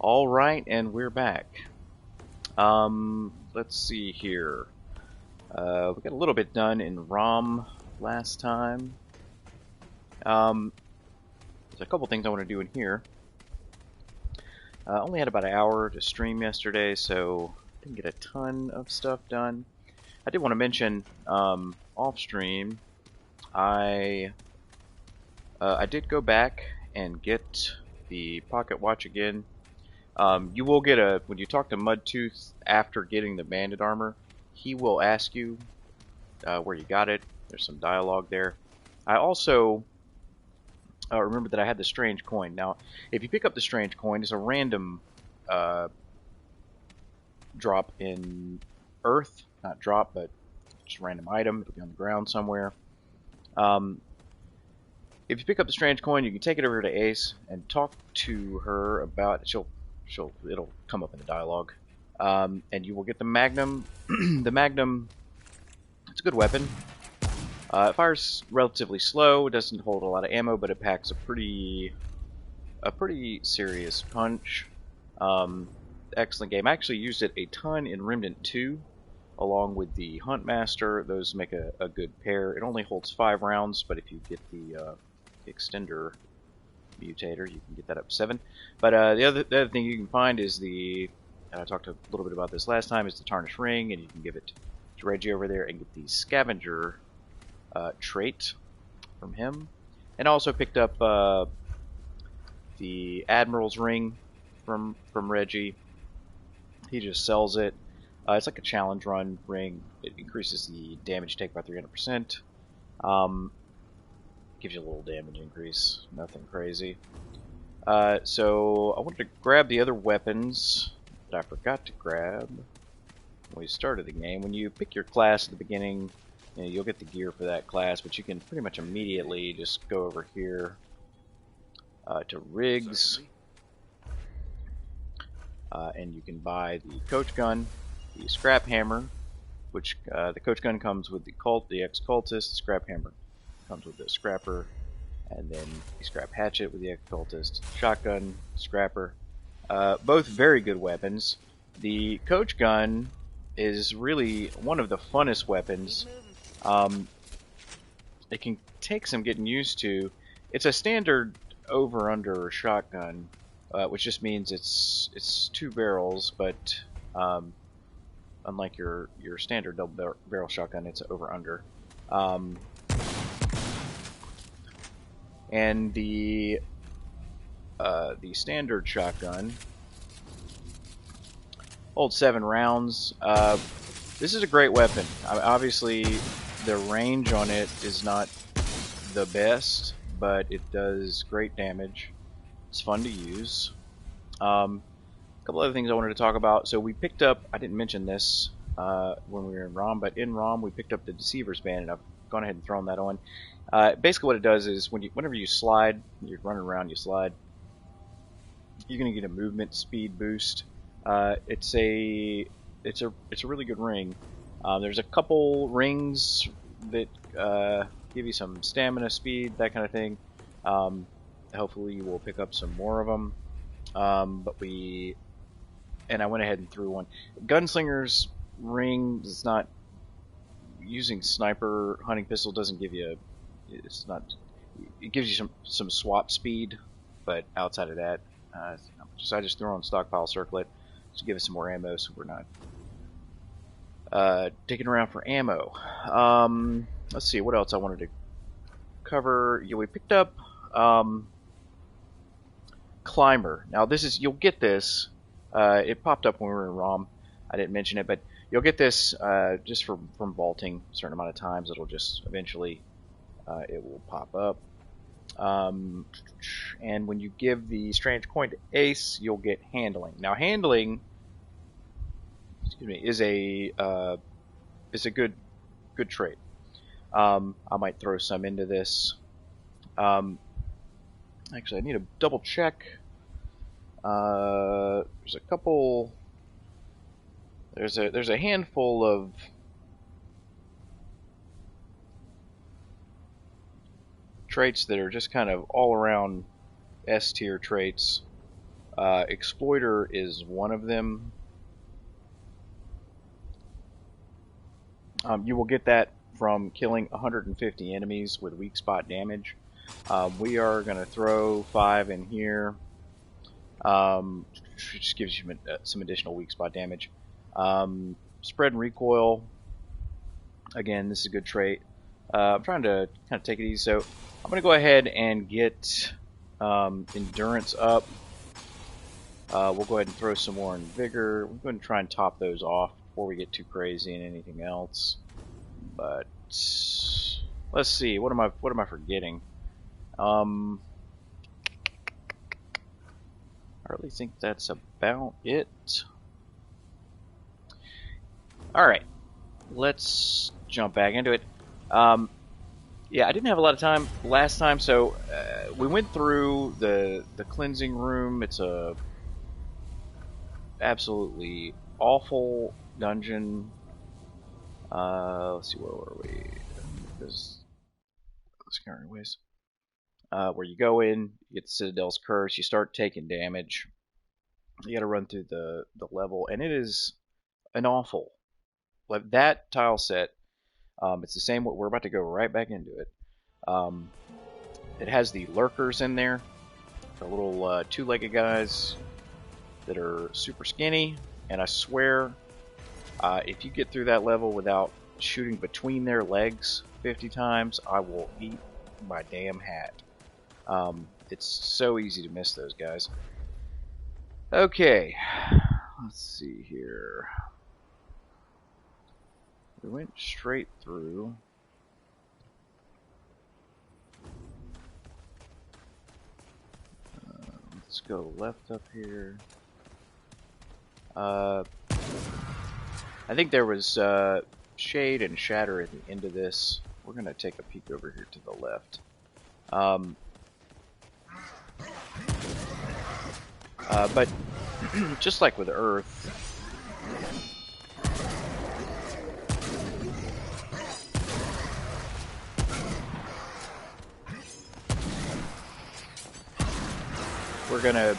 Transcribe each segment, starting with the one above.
All right, and we're back. Let's see here. We got a little bit done in Rhom last time. There's a couple things I want to do in here. Only had about an hour to stream yesterday, so didn't get a ton of stuff done. I did want to mention off stream, I did go back and get the pocket watch again. You will get when you talk to Mudtooth after getting the bandit armor, he will ask you where you got it. There's some dialogue there. I also remember that I had the strange coin. Now, if you pick up the strange coin, it's a random drop in Earth. Not drop, but just a random item. It'll be on the ground somewhere. If you pick up the strange coin, you can take it over to Ace and talk to her about. It'll come up in the dialogue, and you will get the Magnum. The Magnum, it's a good weapon. It fires relatively slow. It doesn't hold a lot of ammo, but it packs a pretty serious punch. Excellent game. I actually used it a ton in Remnant 2, along with the Huntmaster. Those make a good pair. It only holds 5 rounds, but if you get the extender mutator, you can get that up to 7. But the other thing you can find is and I talked a little bit about this last time, is the Tarnished Ring, and you can give it to Reggie over there and get the Scavenger trait from him. And I also picked up the Admiral's Ring from Reggie. He just sells it. It's like a challenge run ring. It increases the damage take by 300%. Gives you a little damage increase. Nothing crazy. So I wanted to grab the other weapons that I forgot to grab when we started the game. When you pick your class at the beginning, you'll get the gear for that class, but you can pretty much immediately just go over here to Rigs, and you can buy the Coach Gun, the Scrap Hammer, which the Coach Gun comes with the ex-cultist, the Scrap Hammer comes with the Scrapper, and then the Scrap Hatchet with the ex-cultist, Shotgun, Scrapper. Both very good weapons. The Coach Gun is really one of the funnest weapons. It can take some getting used to. It's a standard over-under shotgun, which just means it's 2 barrels, but unlike your standard double barrel shotgun, it's over-under. And the standard shotgun holds 7 rounds. This is a great weapon. Obviously, the range on it is not the best, but it does great damage. It's fun to use. A couple other things I wanted to talk about. So we picked up, I didn't mention this when we were in Rhom, but in Rhom we picked up the Deceiver's Band, and I've gone ahead and thrown that on. Basically what it does is whenever you slide, you're running around, you slide, you're going to get a movement speed boost. It's a really good ring. There's a couple rings that give you some stamina, speed, that kind of thing. Hopefully we'll pick up some more of them. And I went ahead and threw one. Gunslinger's ring is not using sniper hunting pistol doesn't give you. It gives you some swap speed, but outside of that, so I just threw on stockpile circlet to give us some more ammo, so we're not digging around for ammo. Let's see what else I wanted to cover. Yeah, we picked up Climber. Now you'll get this. It popped up when we were in Rhom. I didn't mention it, but you'll get this just from vaulting a certain amount of times. It'll just eventually it will pop up. And when you give the strange coin to Ace, you'll get handling. Now handling, is a good trait. I might throw some into this. Actually, I need to double check. There's a couple. There's a handful of traits that are just kind of all around S tier traits. Exploiter is one of them. You will get that from killing 150 enemies with weak spot damage. We are going to throw 5 in here. Just gives you some additional weak spot damage. Spread and recoil. Again, this is a good trait. I'm trying to kind of take it easy, so I'm going to go ahead and get endurance up. We'll go ahead and throw some more in vigor. We're going to try and top those off before we get too crazy in anything else. But let's see. What am I forgetting? I really think that's about it. All right, let's jump back into it. Yeah, I didn't have a lot of time last time, so we went through the cleansing room. It's a absolutely awful dungeon. Let's see, where were we? This scary ways. Where you go in, you get the Citadel's Curse, you start taking damage. You got to run through the level, and it is an awful. Like that tile set. It's the same. We're about to go right back into it. It has the lurkers in there, the little two-legged guys that are super skinny, and I swear, if you get through that level without shooting between their legs 50 times, I will eat my damn hat. It's so easy to miss those guys. Okay, let's see here. We went straight through. Let's go left up here. I think there was shade and shatter at the end of this. We're going to take a peek over here to the left. But just like with Earth, we're gonna.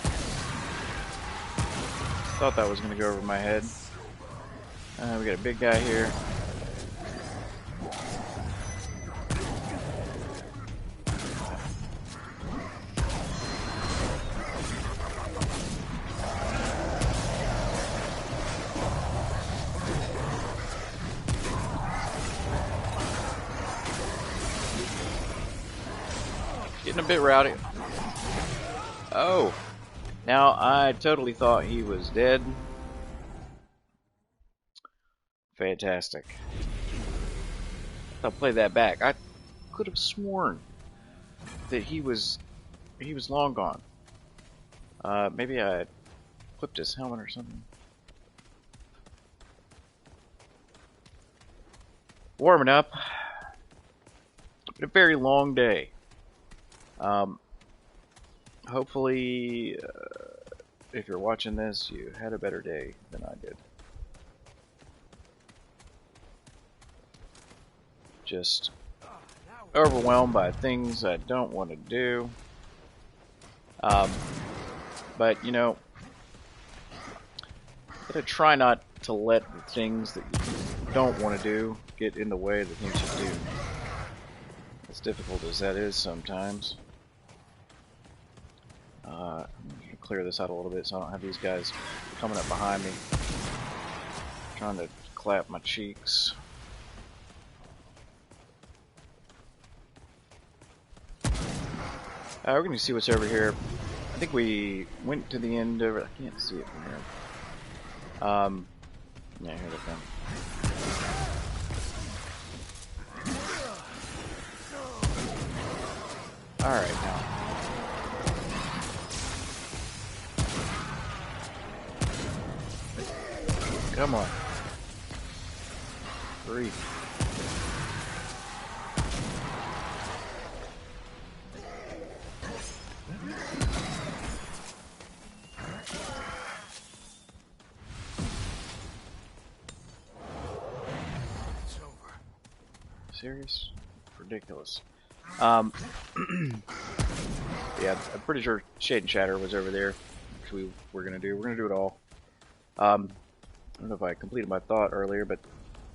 Thought that was gonna go over my head. We got a big guy here. Getting a bit rowdy. Oh, now I totally thought he was dead. Fantastic. I'll play that back. I could have sworn that he was long gone. Maybe I clipped his helmet or something. Warming up. Been a very long day. Hopefully, if you're watching this, you had a better day than I did. Just overwhelmed by things I don't want to do. But, you know, gotta try not to let the things that you don't want to do get in the way of the things you do. As difficult as that is sometimes. I'm gonna clear this out a little bit so I don't have these guys coming up behind me trying to clap my cheeks. We're going to see what's over here. I think we went to the end over. I can't see it from here. Yeah, here they come. Alright, now. Come on. 3. Serious? Ridiculous. Yeah, I'm pretty sure Shade and Shatter was over there. which we're gonna do. We're gonna do it all. I don't know if I completed my thought earlier, but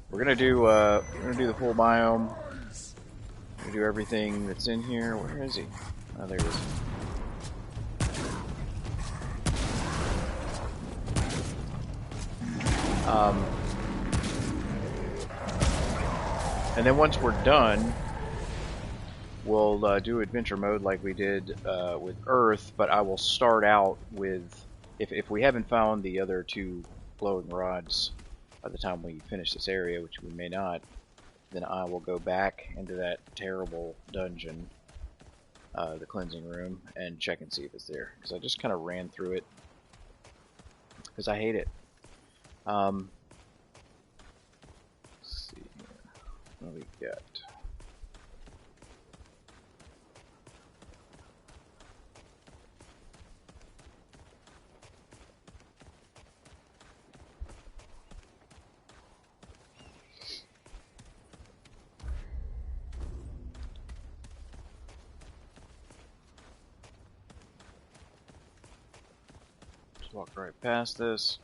we're gonna do the full biome. We're gonna do everything that's in here. Where is he? Oh, there he is. And then once we're done, we'll do adventure mode like we did with Earth, but I will start out with, if we haven't found the other two glowing rods by the time we finish this area, which we may not, then I will go back into that terrible dungeon, the cleansing room, and check and see if it's there. Because I just kind of ran through it, because I hate it. Let's see here. What do we got? Just walk right past this.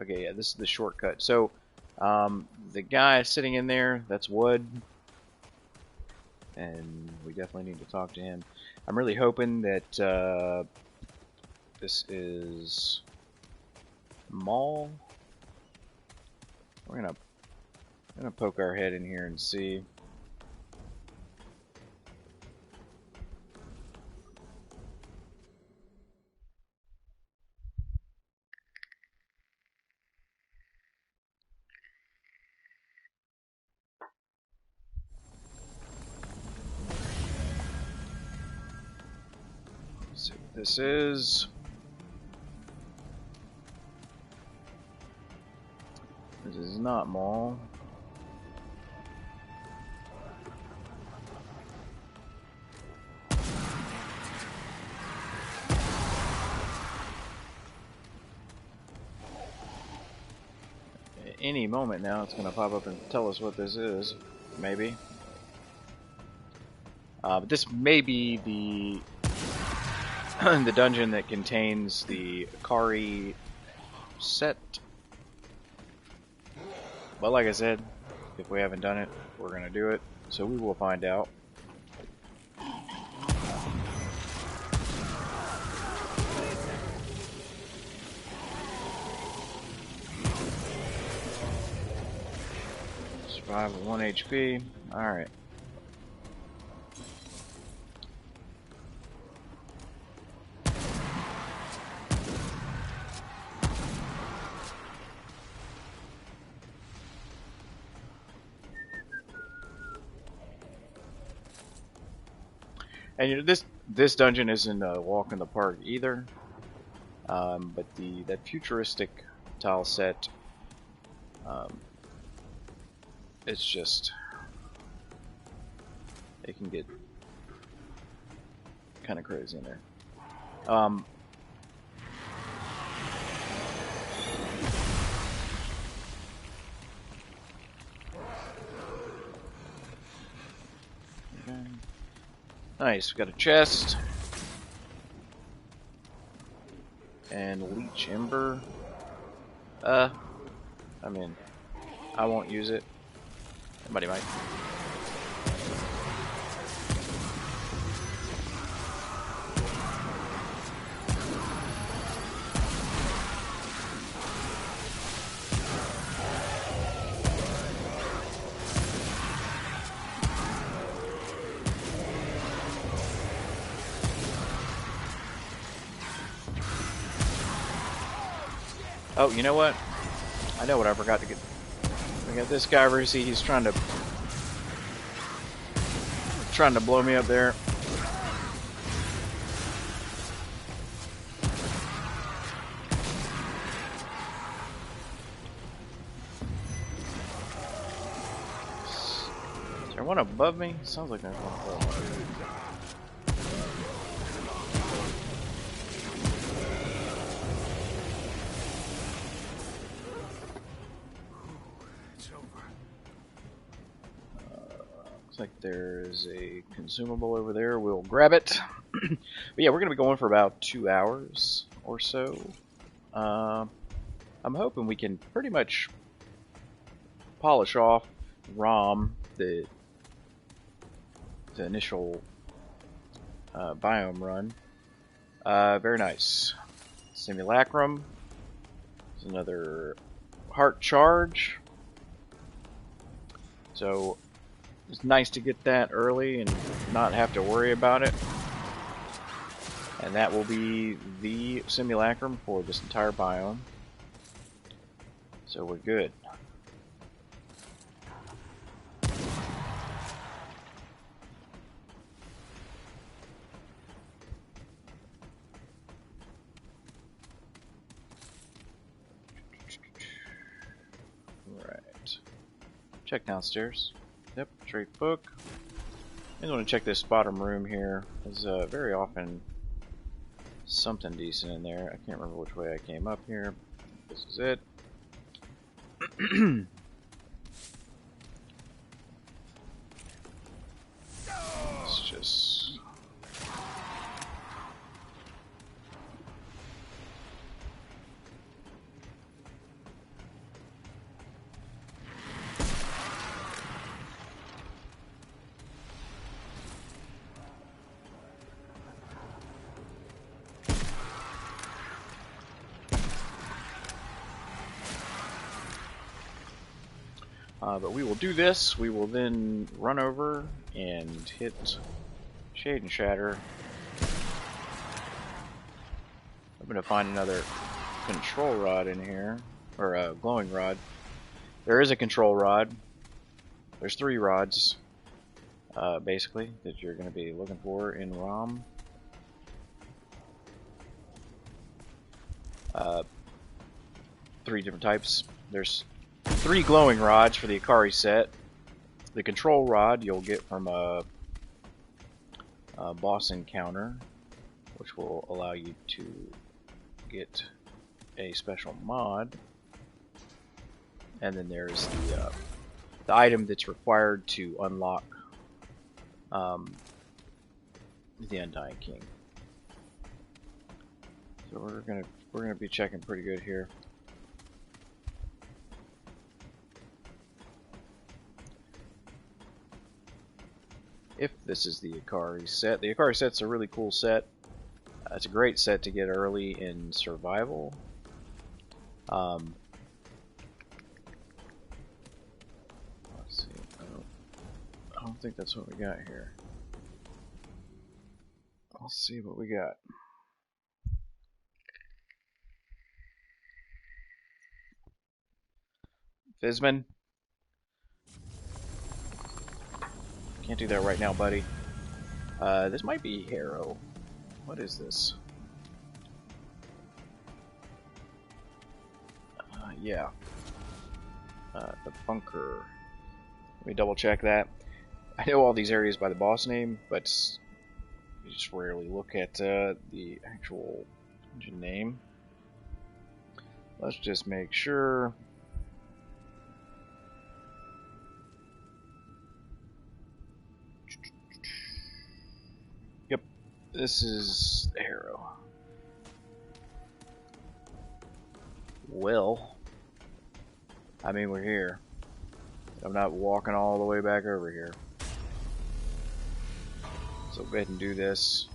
Okay, yeah, this is the shortcut. So, the guy sitting in there, that's Wood. And we definitely need to talk to him. I'm really hoping that this is Maul. We're gonna poke our head in here and see. Let's see what this is. This is not Maul. At any moment now, it's going to pop up and tell us what this is. Maybe. But this may be the the dungeon that contains the Akari set. But like I said, if we haven't done it, we're going to do it. So we will find out. Survive with 1 HP. Alright. And you know, this dungeon isn't a walk in the park either, but that futuristic tile set, it's just, it can get kind of crazy in there. Okay. Nice, we got a chest. And leech ember. I mean, I won't use it. Somebody might. Oh, you know what? I know what I forgot to get. I got this guy over. See, he's trying to blow me up there. Is there one above me? Sounds like there's one above me. Like there's a consumable over there. We'll grab it. But yeah, we're going to be going for about 2 hours or so. I'm hoping we can pretty much polish off Rhom, the initial biome run. Very nice. Simulacrum. There's another heart charge. So it's nice to get that early and not have to worry about it. And that will be the simulacrum for this entire biome. So we're good. Right. Check downstairs. Yep, straight book. I want to check this bottom room here. There's very often something decent in there. I can't remember which way I came up here. This is it. Let's just... but we will do this. We will then run over and hit Shade and Shatter. I'm going to find another control rod in here, or a glowing rod. There is a control rod. There's 3 rods, basically, that you're going to be looking for in Rhom. 3 different types. There's 3 glowing rods for the Akari set. The control rod you'll get from a boss encounter, which will allow you to get a special mod. And then there's the item that's required to unlock the Undying King. So we're gonna be checking pretty good here. If this is the Akari set. The Akari set's a really cool set. It's a great set to get early in survival. Let's see. I don't think that's what we got here. Let's see what we got. Fizman? Can't do that right now, buddy. This might be Harrow. What is this? Yeah. The bunker. Let me double check that. I know all these areas by the boss name, but you just rarely look at the actual dungeon name. Let's just make sure. Yep, this is Harrow. Well, I mean, we're here. I'm not walking all the way back over here. So go ahead and do this.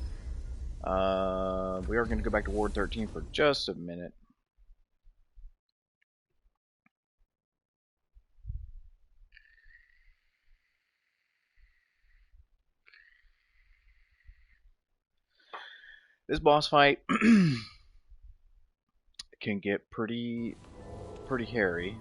We are going to go back to Ward 13 for just a minute. This boss fight can get pretty hairy.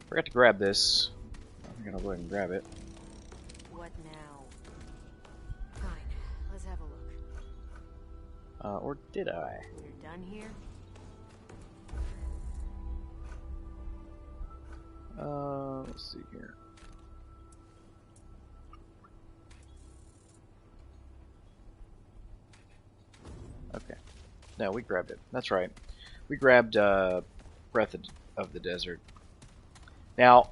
Forgot to grab this. I'm gonna go ahead and grab it. What now? Fine, let's have a look. Or did I? You're done here? Let's see here. Okay. No, we grabbed it. That's right. We grabbed Breath of the Desert. Now,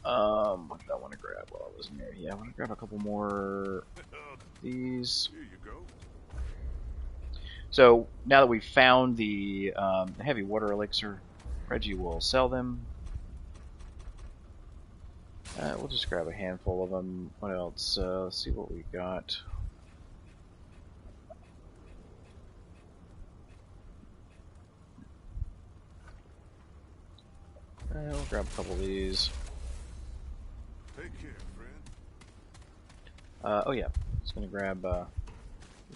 what did I want to grab while I was in there? Yeah, I want to grab a couple more these. Here you go. So now that we've found the heavy water elixir, Reggie will sell them. We'll just grab a handful of them. What else? Let's see what we got. We'll grab a couple of these. Take care, friend. Oh yeah, just gonna grab.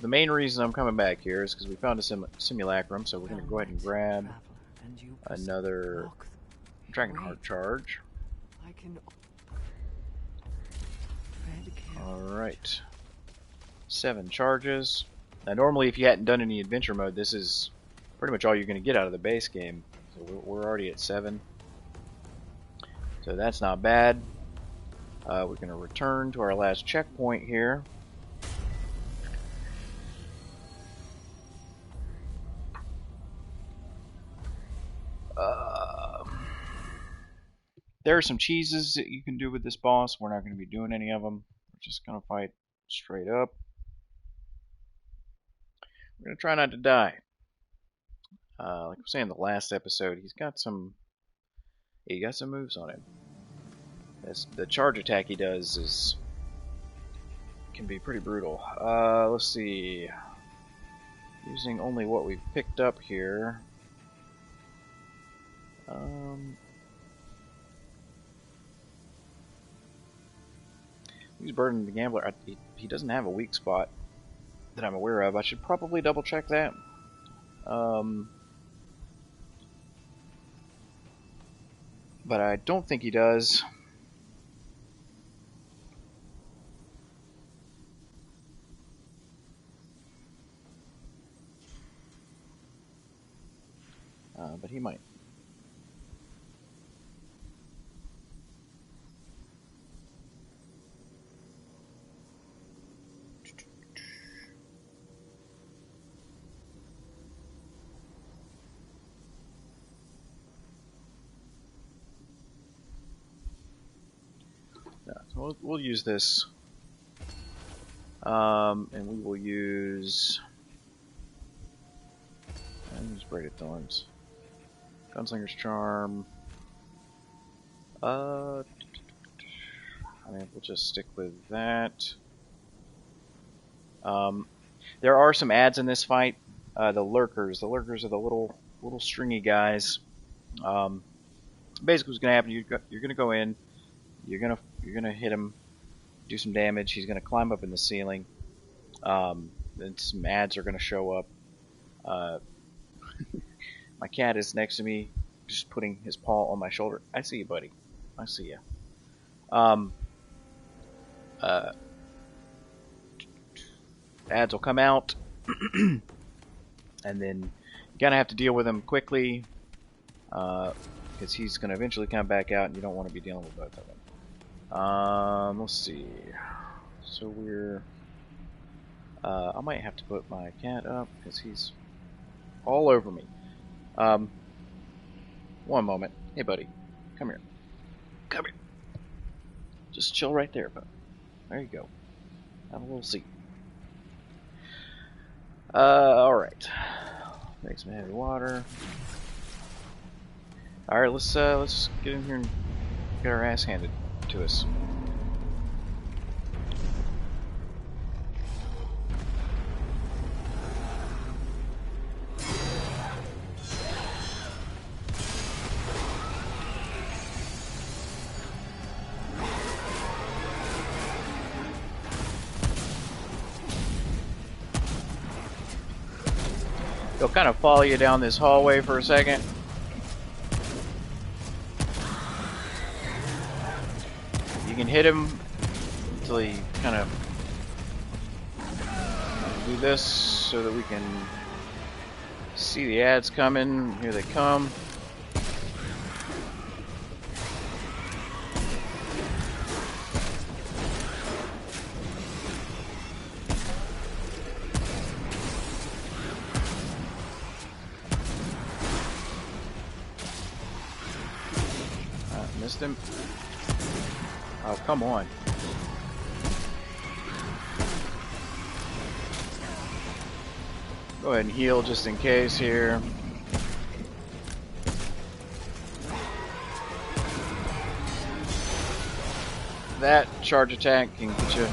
The main reason I'm coming back here is because we found a simulacrum, so we're gonna go ahead and grab another Dragonheart charge. Alright. 7 charges. Now normally if you hadn't done any adventure mode, this is pretty much all you're going to get out of the base game. So we're already at 7. So that's not bad. We're going to return to our last checkpoint here. There are some cheeses that you can do with this boss. We're not going to be doing any of them. We're just going to fight straight up. We're going to try not to die. Like I was saying in the last episode, he got some moves on him. The charge attack he does can be pretty brutal. Let's see. Using only what we've picked up here. Use Burden the Gambler. He doesn't have a weak spot that I'm aware of. I should probably double check that. But I don't think he does. But he might. So we'll use this. And we will use Braided Thorns. Gunslinger's Charm. I mean, we'll just stick with that. There are some ads in this fight. The lurkers. The lurkers are the little stringy guys. Basically, what's going to happen? You're going to go in. You're gonna hit him, do some damage. He's gonna climb up in the ceiling. Then some ads are gonna show up. My cat is next to me, just putting his paw on my shoulder. I see you, buddy. I see you. Ads will come out, and then you gotta have to deal with him quickly, because he's gonna eventually come back out, and you don't want to be dealing with both of them. Let's see. So we're. I might have to put my cat up because he's all over me. One moment. Hey, buddy. Come here. Come here. Just chill right there, bud. There you go. Have a little seat. Alright. Make some heavy water. Alright, let's get in here and get our ass handed to us. They'll kind of follow you down this hallway for a second. You can hit him until he kind of do this so that we can see the ads coming. Here they come. Missed him. Oh, come on. Go ahead and heal just in case here. That charge attack can get you.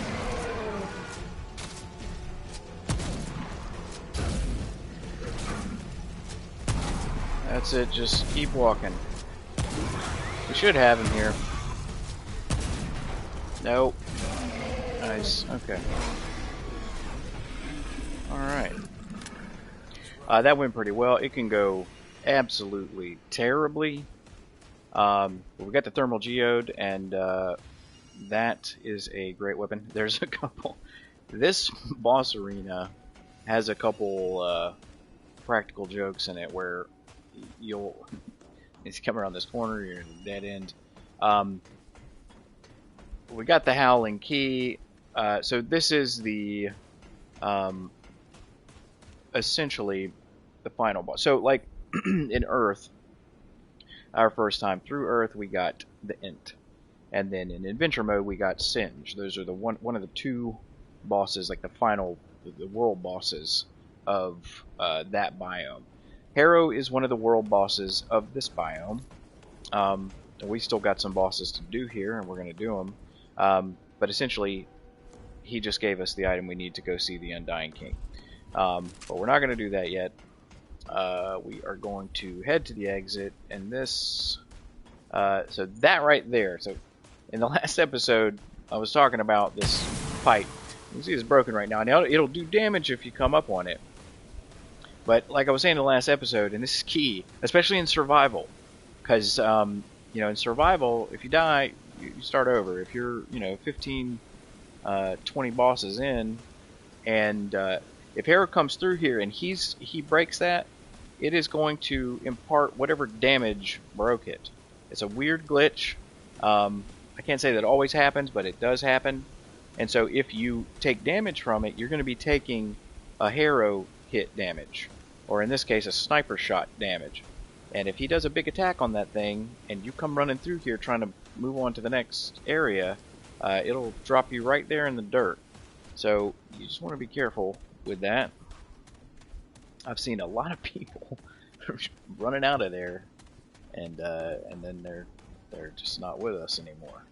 That's it, just keep walking. We should have him here. Nope. Nice, okay. Alright. That went pretty well. It can go absolutely terribly. We got the thermal geode, and that is a great weapon. There's a couple. This boss arena has a couple practical jokes in it where it's come around this corner, you're in a dead end. We got the Howling Key. So this is the essentially the final boss. So like in Earth, our first time through Earth, we got the Int, and then in Adventure mode we got Singe. Those are the one of the two bosses, like the final, the world bosses of that biome. Harrow is one of the world bosses of this biome. We still got some bosses to do here, and we're going to do them. But essentially, he just gave us the item we need to go see the Undying King. But we're not going to do that yet. We are going to head to the exit, and this... so that right there. So in the last episode, I was talking about this pipe. You can see it's broken right now. Now it'll do damage if you come up on it. But like I was saying in the last episode, and this is key, especially in survival, because you know, in survival, if you die, you start over. If you're 15, 20 bosses in, and if Harrow comes through here and he breaks that, it is going to impart whatever damage broke it. It's a weird glitch. I can't say that always happens, but it does happen. And so if you take damage from it, you're going to be taking a Harrow hit damage, or in this case a sniper shot damage. And if he does a big attack on that thing and you come running through here trying to move on to the next area, it'll drop you right there in the dirt. So you just want to be careful with that. I've seen a lot of people running out of there, and then they're just not with us anymore.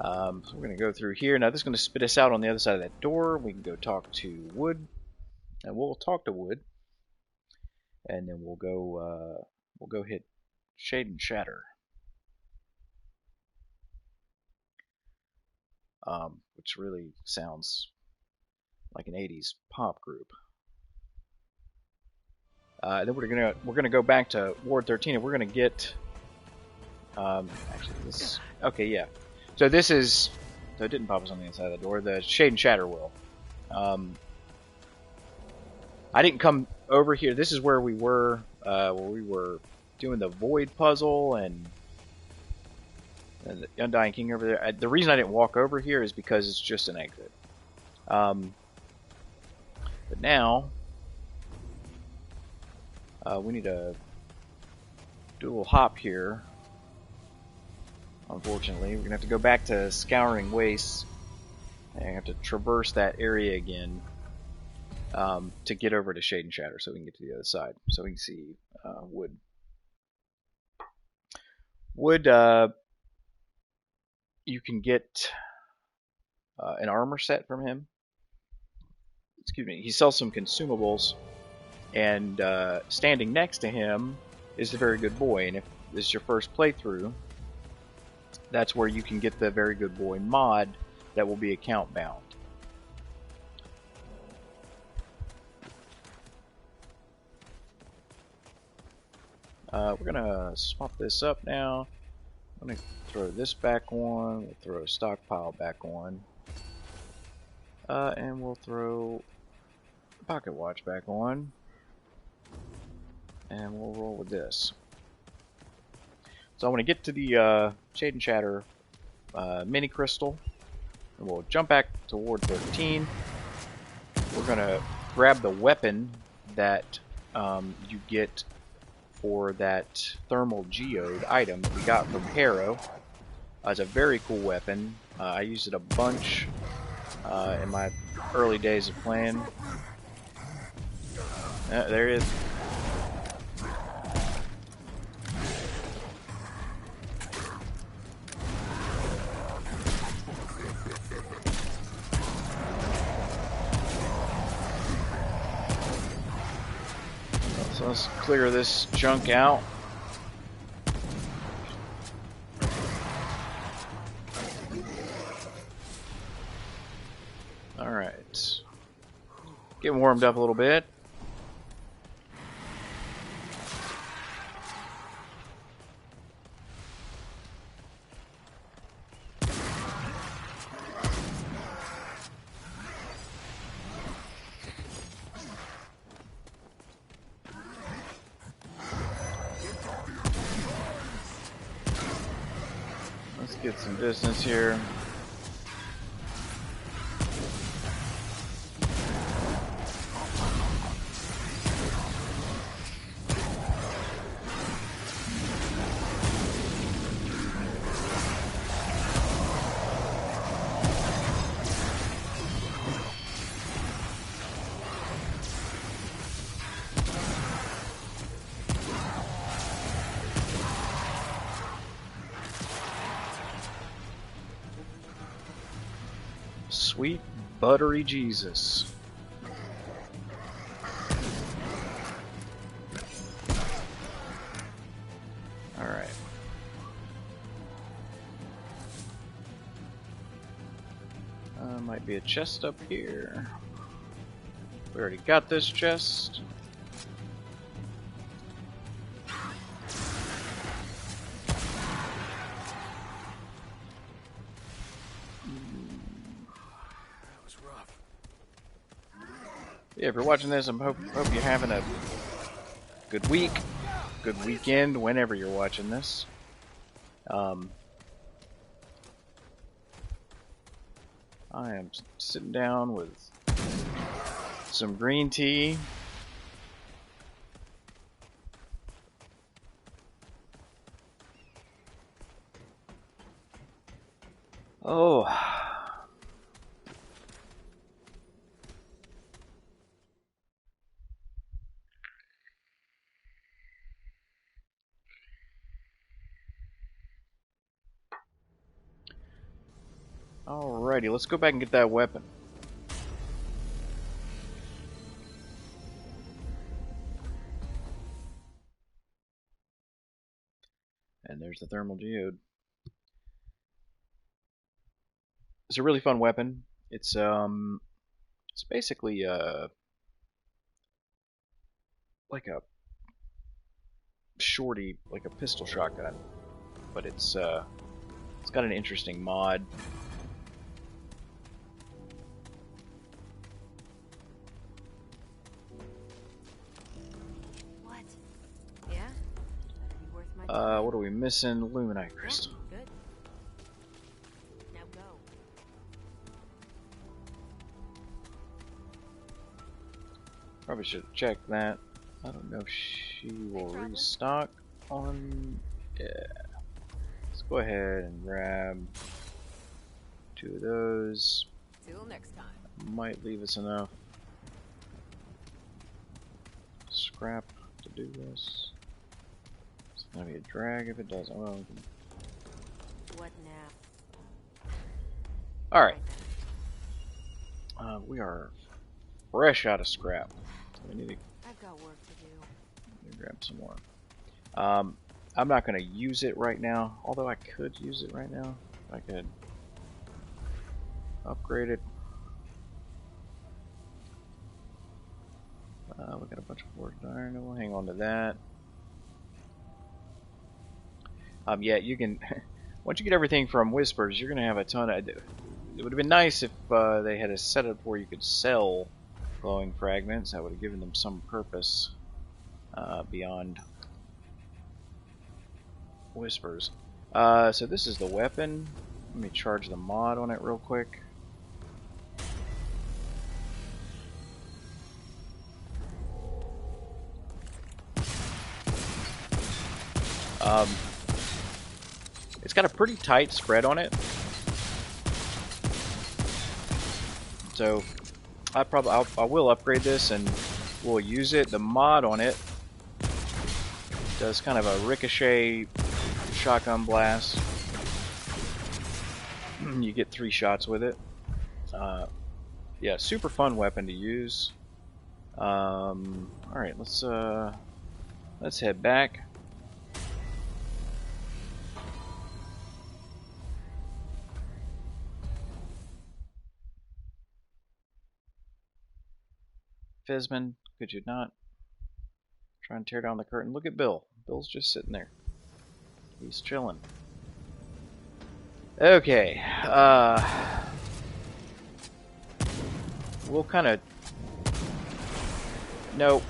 So we're going to go through here. Now this is going to spit us out on the other side of that door. We can go talk to Wood. And we'll talk to Wood, and then we'll go hit Shade and Shatter, which really sounds like an '80s pop group. Then we're gonna go back to Ward 13, and we're gonna get actually this. Okay, yeah. So this is, so it didn't pop us on the inside of the door. The Shade and Shatter will. I didn't come over here. This is where we were doing the Void puzzle and the Undying King over there. The reason I didn't walk over here is because it's just an exit. But now we need to do a little hop here. Unfortunately, we're gonna have to go back to Scouring Wastes and have to traverse that area again. To get over to Shade and Shatter so we can get to the other side. So we can see Wood. Wood, you can get an armor set from him. Excuse me. He sells some consumables, and standing next to him is the Very Good Boy. And if this is your first playthrough, that's where you can get the Very Good Boy mod that will be account bound. We're gonna swap this up now. I'm gonna throw this back on. We'll throw a stockpile back on. And we'll throw the pocket watch back on. And we'll roll with this. So I want to get to the Shade and Shatter mini crystal. And we'll jump back to Ward 13. We're gonna grab the weapon that you get for that thermal geode item that we got from Harrow. It's a very cool weapon. I used it a bunch in my early days of playing. There it is. So let's clear this junk out. Alright. Getting warmed up a little bit. Let's get some distance here. Sweet buttery Jesus. Alright. Might be a chest up here. We already got this chest. Yeah, if you're watching this, I hope you're having a good week, good weekend, whenever you're watching this. I am sitting down with some green tea. Oh. Alrighty, let's go back and get that weapon. And there's the thermal geode. It's a really fun weapon. It's basically like a shorty, like a pistol shotgun, but it's got an interesting mod. What? Yeah? That'd be worth my time. What are we missing? Luminite crystal. Good. Now go. Probably should have checked that. I don't know if she will restock on. Yeah. Let's go ahead and grab 2 of those. Till next time. Might leave us enough scrap to do this. It's gonna be a drag if it doesn't. Well, What now? alright. We are fresh out of scrap. We need to I've got work to do. grab some more. I'm not going to use it right now, although I could use it right now. I could upgrade it. We got a bunch of forged iron. We'll hang on to that. Yeah, you can. Once you get everything from Whispers, you're going to have a ton of. It would have been nice if they had a setup where you could sell glowing fragments. That would have given them some purpose beyond Whispers. So this is the weapon. Let me charge the mod on it real quick. It's got a pretty tight spread on it, so I will upgrade this and we'll use it. The mod on it does kind of a ricochet shotgun blast. You get 3 shots with it. Yeah, super fun weapon to use. Alright, let's head back. Fizman, could you not try and tear down the curtain? Look at Bill. Bill's just sitting there. He's chilling. Okay, we'll kind of... Nope.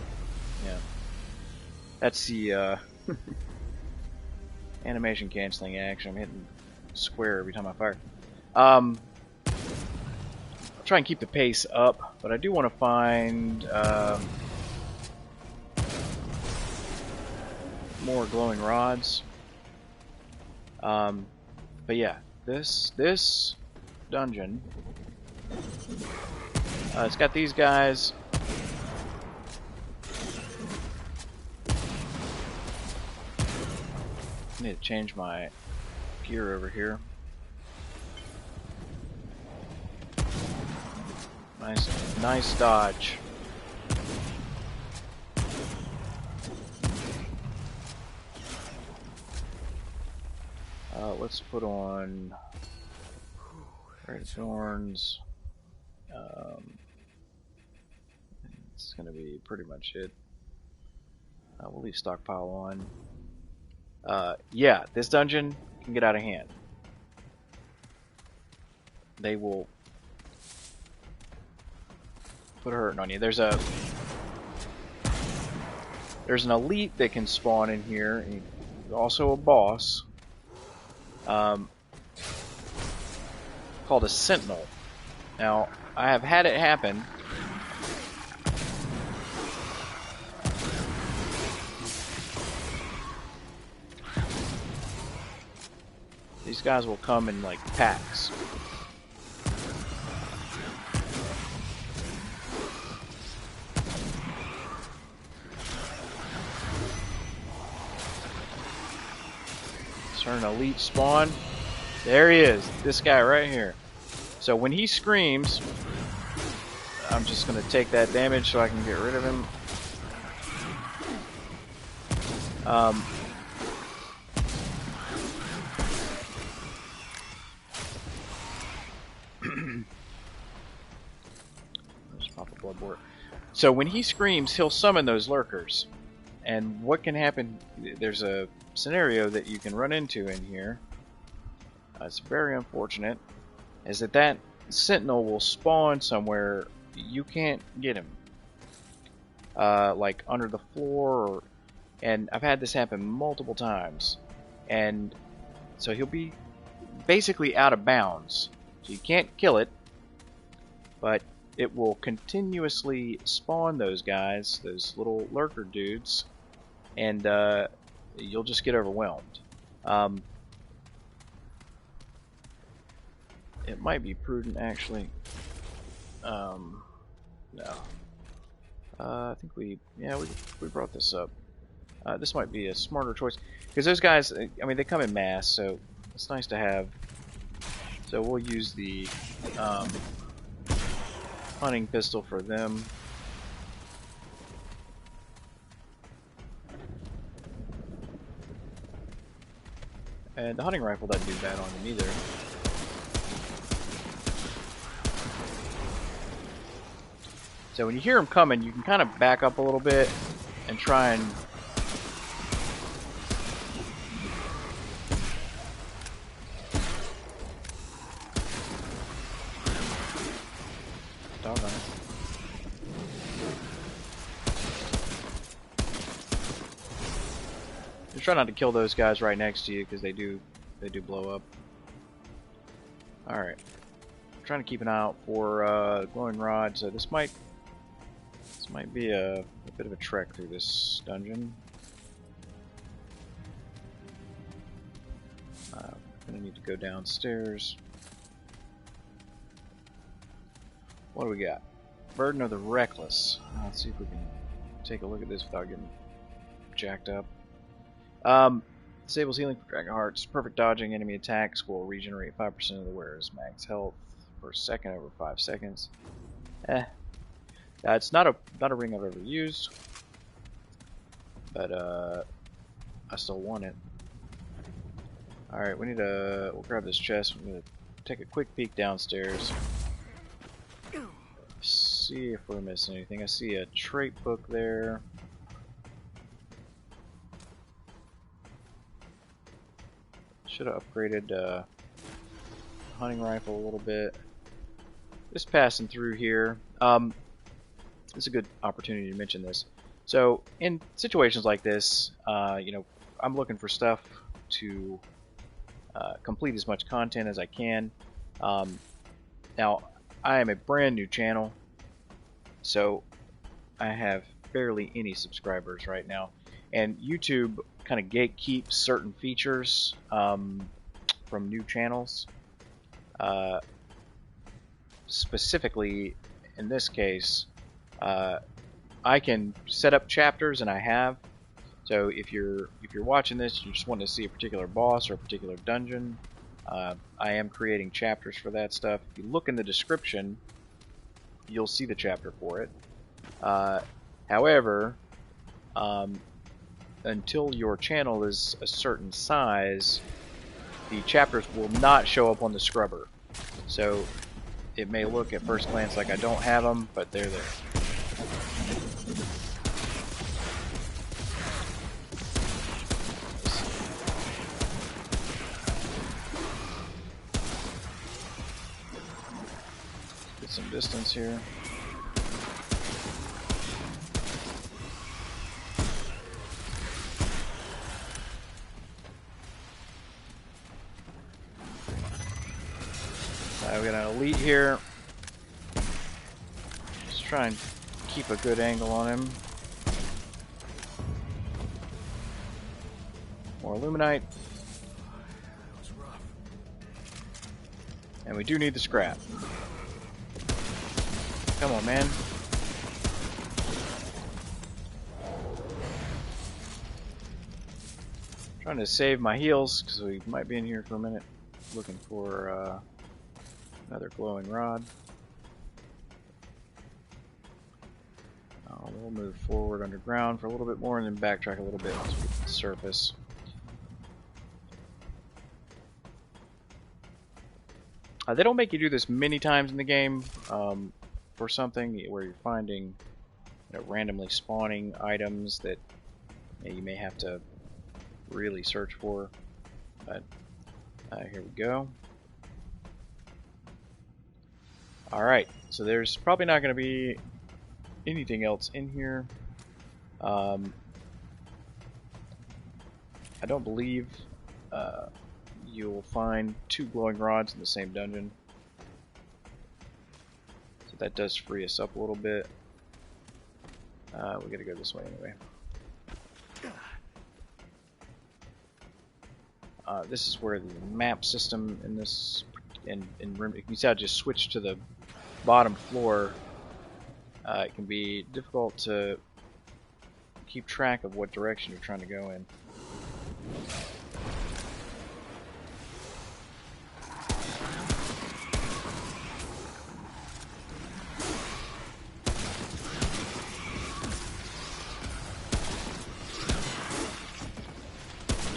Yeah. That's the, animation canceling action. I'm hitting square every time I fire. I'll try and keep the pace up, but I do want to find, more glowing rods. But yeah, this dungeon, it's got these guys. I need to change my gear over here. Nice dodge. Let's put on Red Thorns. It's gonna be pretty much it. We'll leave stockpile on. Yeah, this dungeon can get out of hand. They will put a hurting on you. There's an elite that can spawn in here, and also a boss. Called a sentinel. Now, I have had it happen. These guys will come in like packs. Turn elite spawn. There he is. This guy right here. So when he screams, I'm just going to take that damage so I can get rid of him. Let's pop a blood board. So when he screams, he'll summon those lurkers. And what can happen, there's a scenario that you can run into in here. It's very unfortunate, is that sentinel will spawn somewhere you can't get him. Like under the floor, and I've had this happen multiple times. And so he'll be basically out of bounds. So you can't kill it, but it will continuously spawn those guys, those little lurker dudes, and you'll just get overwhelmed. It might be prudent, actually. No. I think we brought this up. This might be a smarter choice, because those guys, I mean, they come in mass, so it's nice to have. So we'll use the hunting pistol for them. And the hunting rifle doesn't do bad on them either. So when you hear them coming, you can kind of back up a little bit and try and dog on it. Just try not to kill those guys right next to you, because they do blow up. All right, I'm trying to keep an eye out for glowing rod. So this might be a bit of a trek through this dungeon. to go downstairs. What do we got? Burden of the Reckless. Let's see if we can take a look at this without getting jacked up. Disables healing for Dragon Hearts. Perfect dodging enemy attacks will regenerate 5% of the wearer's max health per second over 5 seconds. It's not a ring I've ever used, but I still want it. All right, we'll grab this chest. We're gonna take a quick peek downstairs. See if we're missing anything. I see a trait book there. Should have upgraded hunting rifle a little bit. Just passing through here. It's a good opportunity to mention this. So in situations like this, you know, I'm looking for stuff to complete as much content as I can. Now, I am a brand new channel, so I have barely any subscribers right now, and YouTube kind of gatekeeps certain features from new channels. Specifically, in this case, I can set up chapters, and I have. So if you're watching this, you just want to see a particular boss or a particular dungeon, I am creating chapters for that stuff. If you look in the description, you'll see the chapter for it. However, until your channel is a certain size, the chapters will not show up on the scrubber. So it may look at first glance like I don't have them, but they're there. Get some distance here. We got an elite here. Just try and keep a good angle on him. More Illuminite. And we do need the scrap. Come on, man. Trying to save my heals because we might be in here for a minute looking for another glowing rod. We'll move forward underground for a little bit more and then backtrack a little bit once we get to the surface. They don't make you do this many times in the game for something where you're finding, you know, randomly spawning items that, you know, you may have to really search for. But here we go. Alright, so there's probably not going to be anything else in here. I don't believe you'll find 2 glowing rods in the same dungeon. So that does free us up a little bit. We gotta go this way anyway. This is where the map system in this in Remnant, you can see I just switched to the bottom floor. It can be difficult to keep track of what direction you're trying to go in.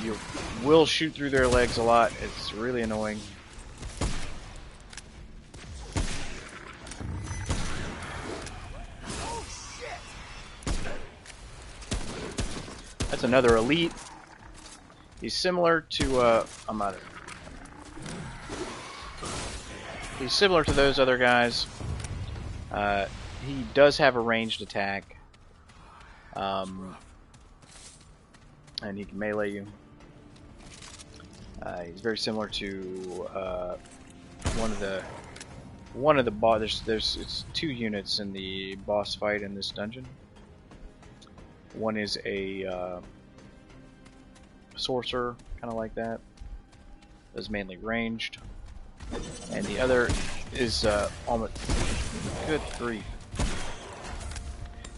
You will shoot through their legs a lot. It's really annoying. That's another elite. He's similar to he's similar to those other guys. He does have a ranged attack, and he can melee you. He's very similar to one of the boss. It's 2 units in the boss fight in this dungeon. One is a sorcerer, kind of like that, is mainly ranged, and the other is almost, good grief,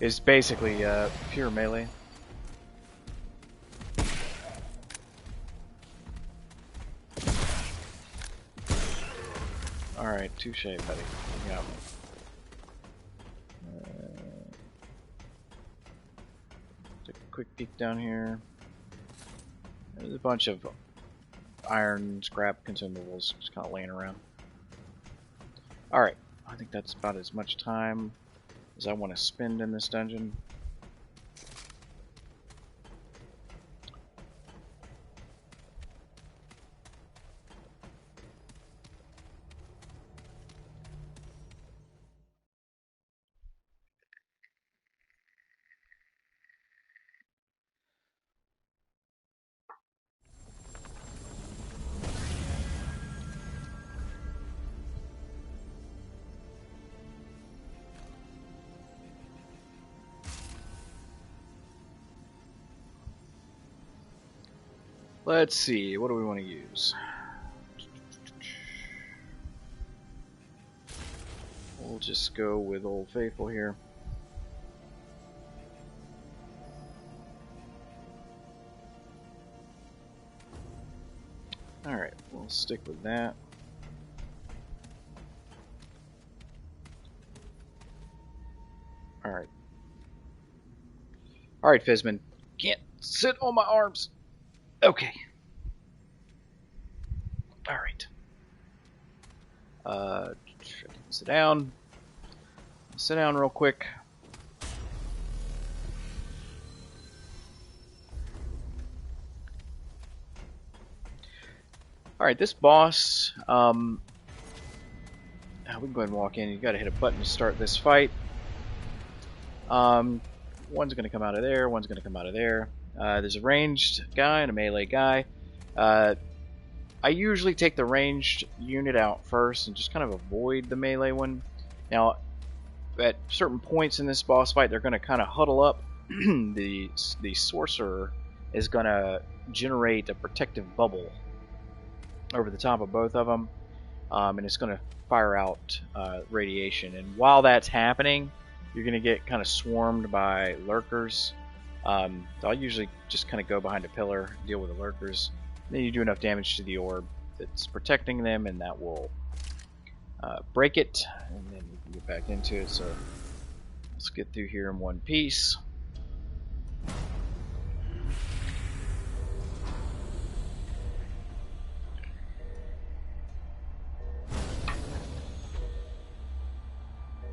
is basically pure melee. Alright, touche, buddy. Yeah. Take a quick peek down here. There's a bunch of iron scrap consumables just kind of laying around. Alright, I think that's about as much time as I want to spend in this dungeon. Let's see, what do we want to use? We'll just go with Old Faithful here. Alright, we'll stick with that. Alright. Alright, Fizman. Can't sit on my arms. Okay. Alright. Sit down. Sit down real quick. Alright, this boss, we can go ahead and walk in. You gotta hit a button to start this fight. One's gonna come out of there, one's gonna come out of there. There's a ranged guy and a melee guy. I usually take the ranged unit out first and just kind of avoid the melee one. Now, at certain points in this boss fight, they're going to kind of huddle up. The sorcerer is going to generate a protective bubble over the top of both of them, and it's going to fire out radiation. And while that's happening, you're going to get kind of swarmed by lurkers. I'll usually just kind of go behind a pillar, deal with the lurkers. Then you do enough damage to the orb that's protecting them, and that will break it, and then we can get back into it. So let's get through here in one piece.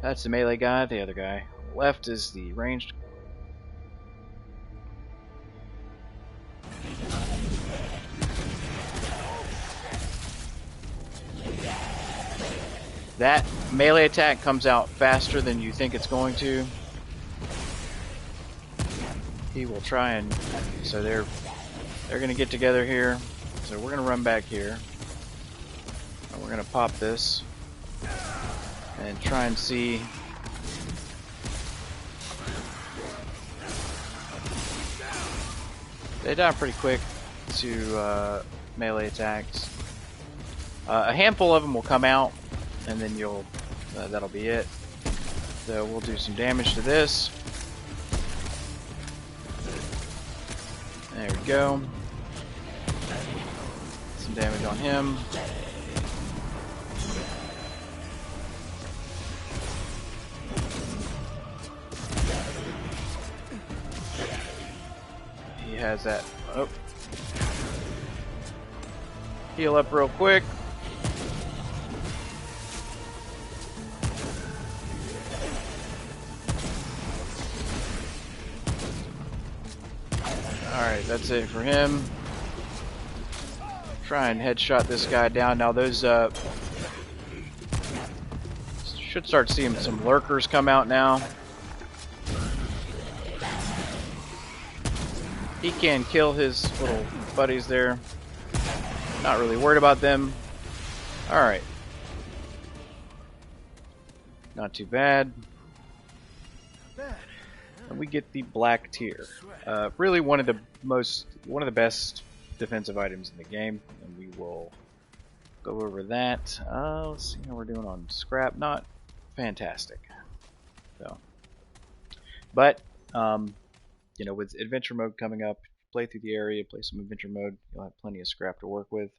That's the melee guy. The other guy on the left is the ranged. That melee attack comes out faster than you think it's going to. He will try and... So they're going to get together here. So we're going to run back here. And we're going to pop this. And try and see... They die pretty quick to melee attacks. A handful of them will come out, and then you'll that'll be it. So we'll do some damage to this. There we go. Some damage on him. He has that. Oh. Heal up real quick. Alright, that's it for him. Try and headshot this guy down. Now those should start seeing some lurkers come out now. He can kill his little buddies there. Not really worried about them. Alright. Not too bad. And we get the black tier. Really one of the best defensive items in the game, and we will go over that. Let's see how we're doing on scrap. Not fantastic. So, but you know, with adventure mode coming up, play through the area, play some adventure mode. You'll have plenty of scrap to work with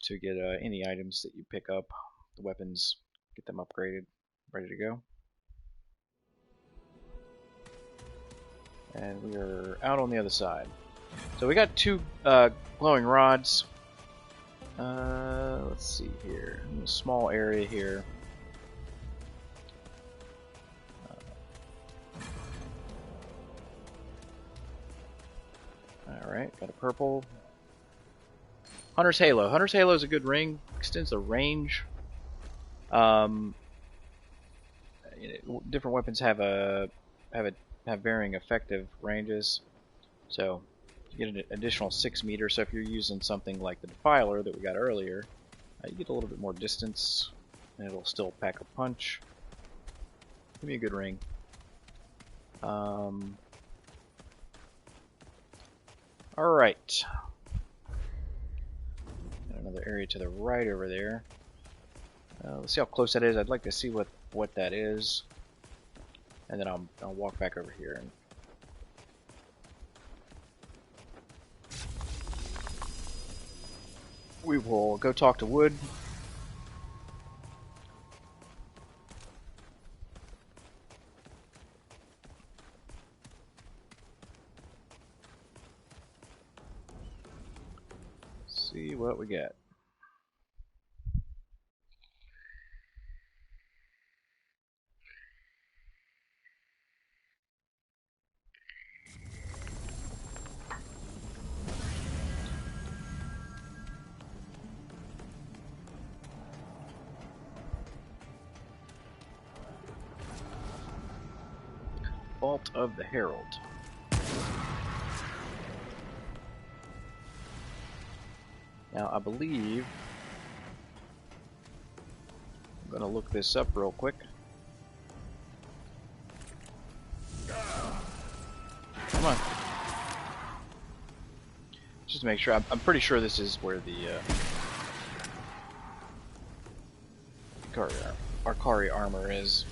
to get any items that you pick up, the weapons, get them upgraded, ready to go. And we are out on the other side. So we got 2 glowing rods. Let's see here. In a small area here. Alright, got a purple. Hunter's Halo. Hunter's Halo is a good ring. Extends the range. Different weapons have varying effective ranges. So you get an additional 6 meters. So if you're using something like the Defiler that we got earlier, you get a little bit more distance, and it'll still pack a punch. Give me a good ring. Alright. Another area to the right over there. Let's see how close that is. I'd like to see what that is. And then I'll walk back over here. And we will go talk to Wood. See what we got. Vault of the Herald. Now, I believe I'm going to look this up real quick. Come on. Just to make sure. I'm pretty sure this is where the Akari armor is.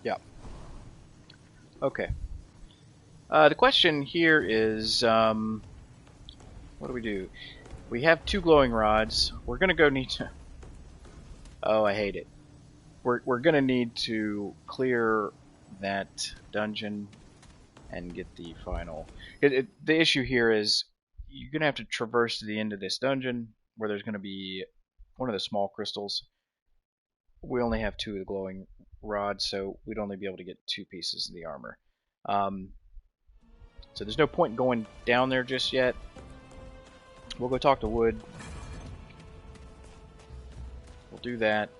Yeah. Okay. The question here is, what do we do? We have 2 glowing rods. We're gonna go need to. Oh, I hate it. We're gonna need to clear that dungeon and get the final. The issue here is you're gonna have to traverse to the end of this dungeon where there's gonna be one of the small crystals. We only have 2 of the glowing rods, so we'd only be able to get 2 pieces of the armor. So there's no point in going down there just yet. We'll go talk to Wood. We'll do that.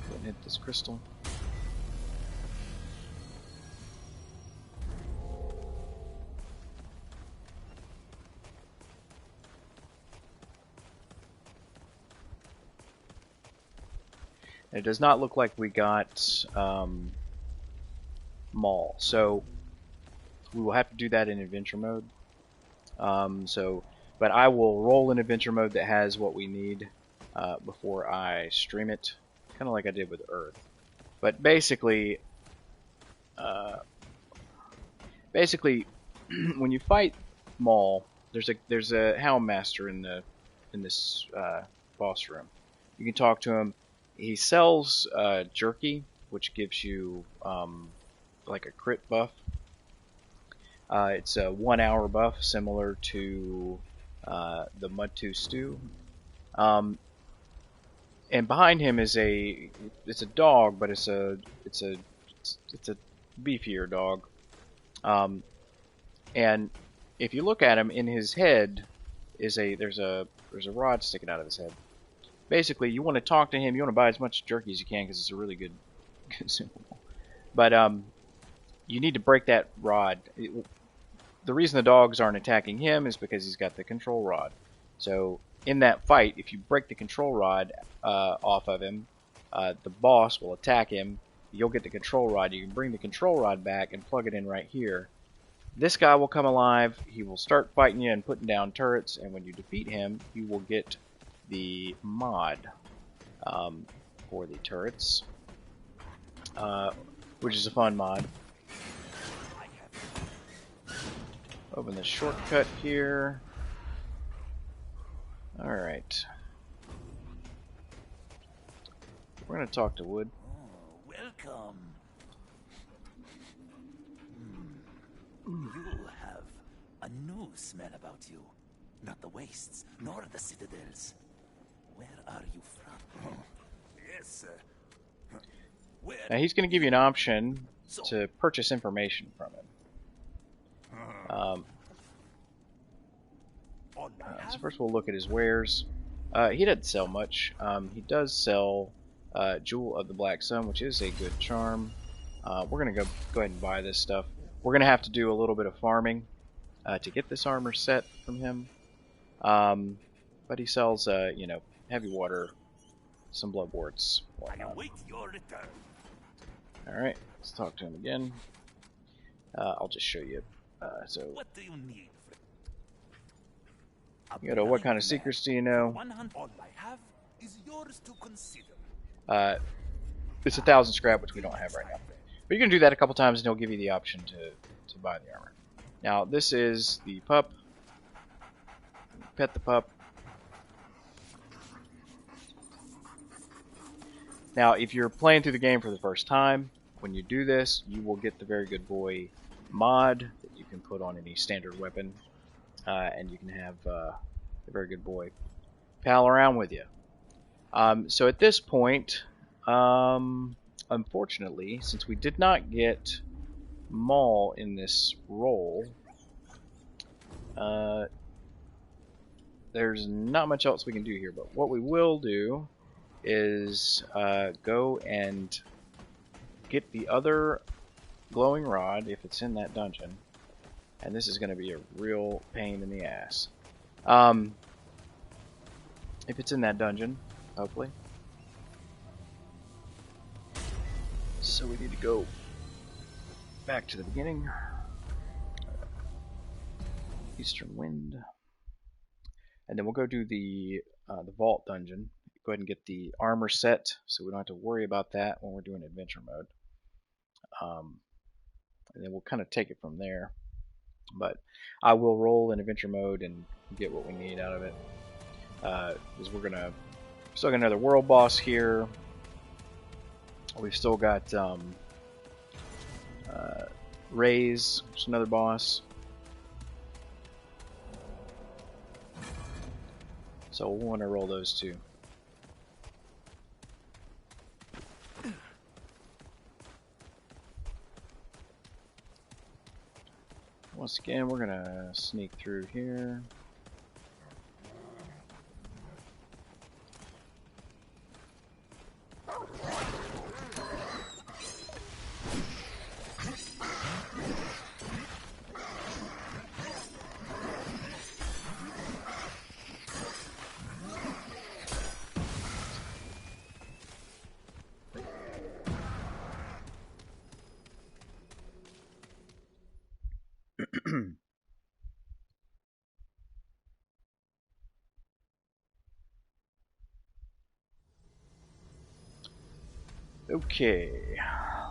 Go and hit this crystal. It does not look like we got Maul, so we will have to do that in adventure mode. But I will roll in adventure mode that has what we need before I stream it, kind of like I did with Earth. But basically, when you fight Maul, there's a Hound Master in this boss room. You can talk to him. He sells jerky, which gives you like a crit buff. It's a 1 hour buff, similar to the Mud2 stew. And behind him is it's a dog, but it's a beefier dog. And if you look at him, in his head there's a rod sticking out of his head. Basically, you want to talk to him. You want to buy as much jerky as you can because it's a really good consumable. But you need to break that rod. The reason the dogs aren't attacking him is because he's got the control rod. So in that fight, if you break the control rod off of him, the boss will attack him. You'll get the control rod. You can bring the control rod back and plug it in right here. This guy will come alive. He will start fighting you and putting down turrets. And when you defeat him, you will get the mod for the turrets, which is a fun mod. Open the shortcut here. Alright. We're going to talk to Wood. Oh, welcome. You have a new smell about you. Not the wastes, nor the citadels. Where are you from? Yes, sir. Where? Now he's going to give you an option to purchase information from him. So first we'll look at his wares. He doesn't sell much. He does sell Jewel of the Black Sun, which is a good charm. We're going to go ahead and buy this stuff. We're going to have to do a little bit of farming to get this armor set from him. But he sells, you know, heavy water, some blood warts. I await your return. Alright, let's talk to him again. I'll just show you. So, What do you need? you know, what kind of secrets do you know? 100 all I have is yours to consider. It's 1,000 scrap, which we don't have right now. But you can do that a couple times and he'll give you the option to buy the armor. Now, this is the pup. Pet the pup. Now, if you're playing through the game for the first time, when you do this, you will get the Very Good Boy mod that you can put on any standard weapon. And you can have the Very Good Boy pal around with you. So at this point, unfortunately, since we did not get Maul in this role, there's not much else we can do here. But what we will do is go and get the other glowing rod if it's in that dungeon. And this is going to be a real pain in the ass. If it's in that dungeon, hopefully. So we need to go back to the beginning. Eastern Wind. And then we'll go do the Vault dungeon. Go ahead and get the armor set so we don't have to worry about that when we're doing adventure mode. And then we'll kind of take it from there. But I will roll in adventure mode and get what we need out of it. Because we're gonna still got another world boss here. We've still got Raise, which is another boss. So we'll want to roll those two. Once again, we're gonna sneak through here. Okay,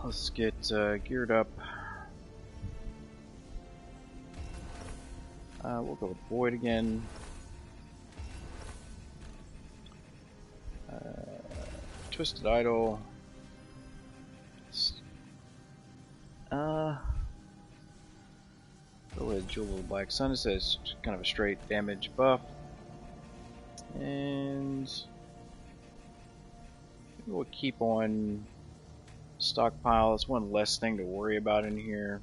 let's get geared up. We'll go with Void again. Twisted Idol. Go with Jewel of the Black Sun. It says kind of a straight damage buff. And we'll keep on stockpile. It's one less thing to worry about in here.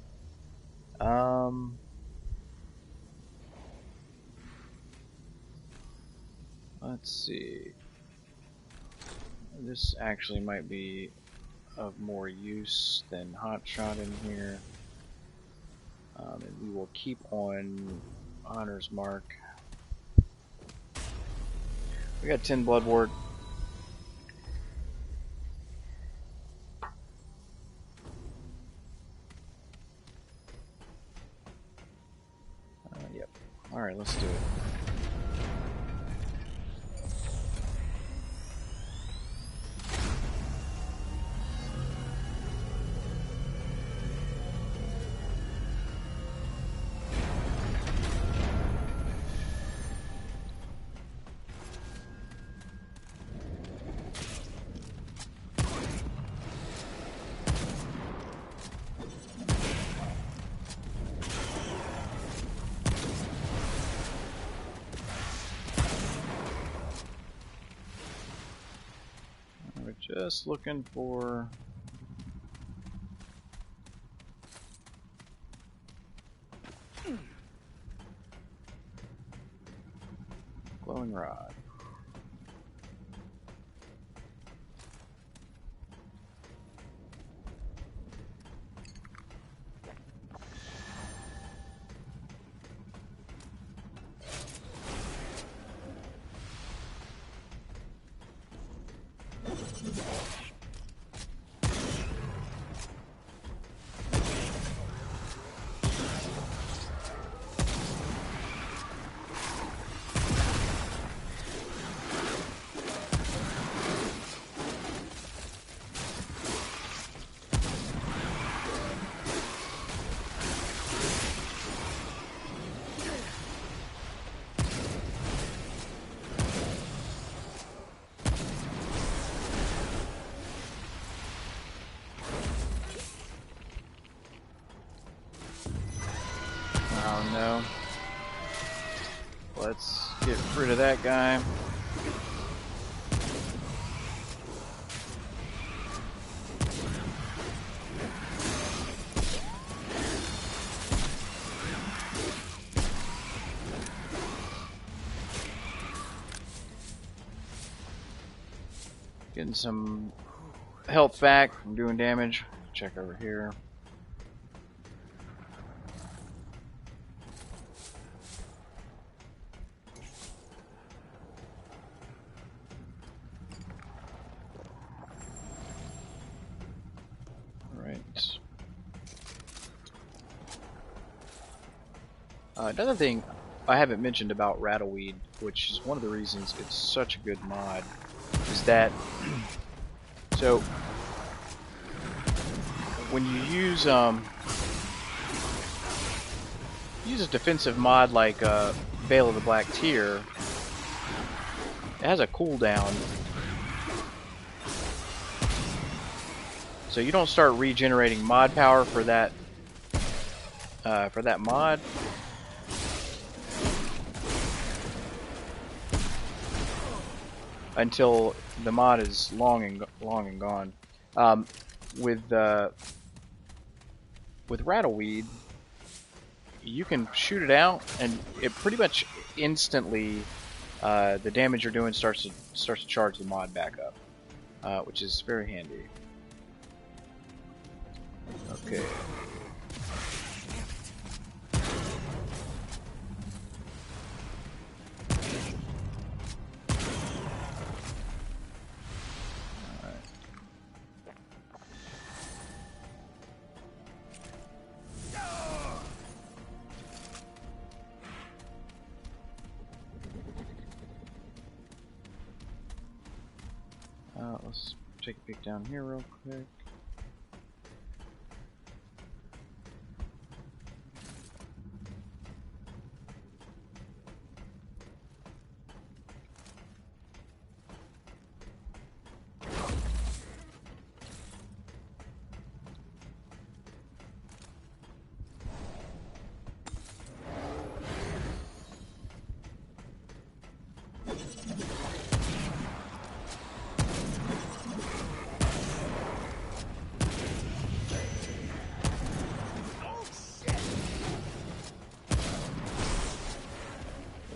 Let's see. This actually might be of more use than Hotshot in here. we will keep on Honor's Mark. We got 10 Blood Ward. Yep. Alright, let's do it. Just looking for glowing rod. Oh no. Let's get rid of that guy. Getting some health back from doing damage. Check over here. Another thing I haven't mentioned about Rattleweed, which is one of the reasons it's such a good mod, is that so when you use a defensive mod like Veil of the Black Tear, it has a cooldown, so you don't start regenerating mod power for that mod until the mod is long and gone. With Rattleweed, you can shoot it out, and it pretty much instantly the damage you're doing starts to charge the mod back up, which is very handy. Okay. Let's take a peek down here real quick.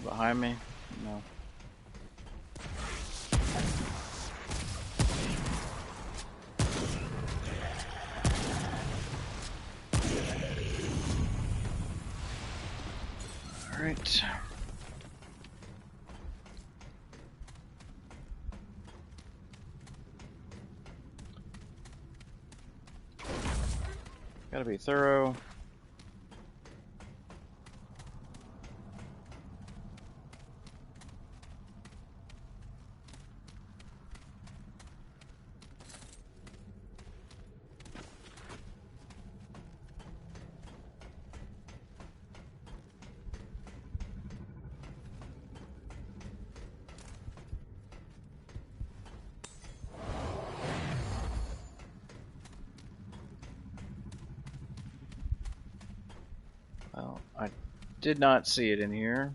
Behind me? No. Alright. Gotta be thorough. Well, I did not see it in here.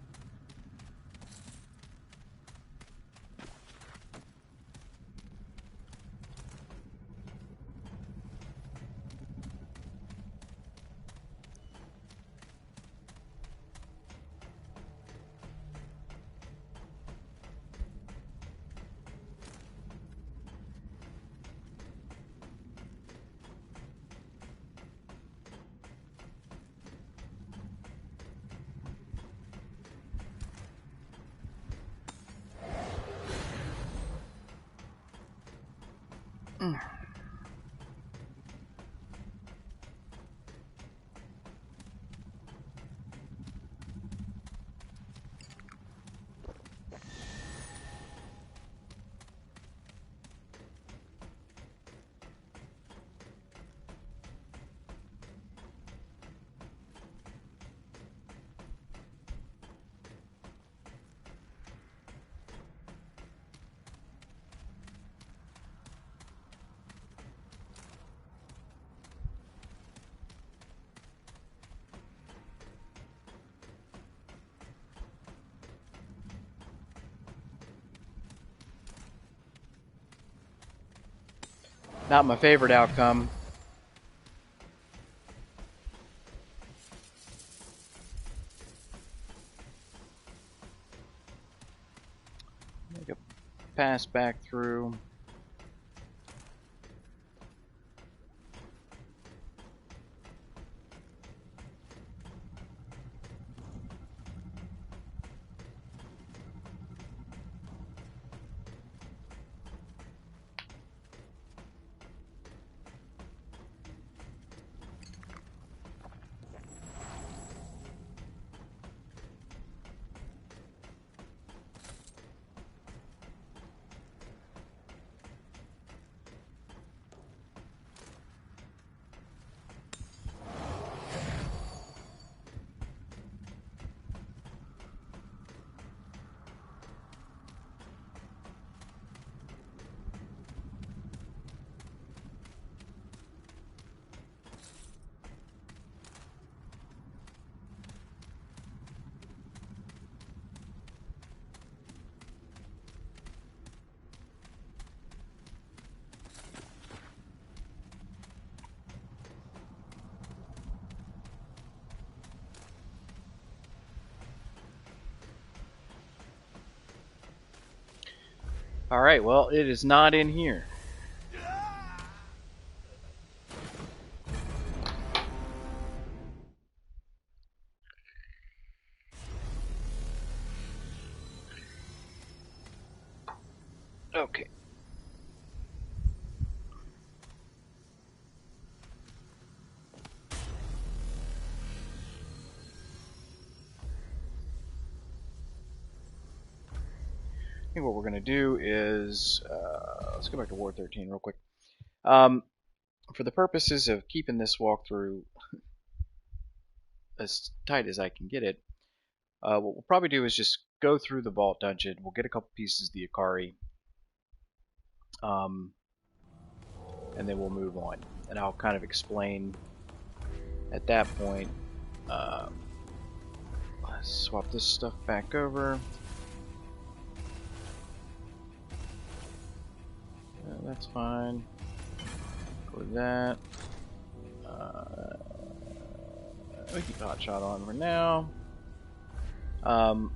Not my favorite outcome. Make a pass back through. Alright, well, it is not in here. Okay. I think what we're going to do is, let's go back to War 13 real quick. For the purposes of keeping this walkthrough as tight as I can get it, what we'll probably do is just go through the Vault Dungeon. We'll get a couple pieces of the Akari, and then we'll move on. And I'll kind of explain at that point. Let's swap this stuff back over. That's fine. Go with that. We keep Hotshot on for now. I'll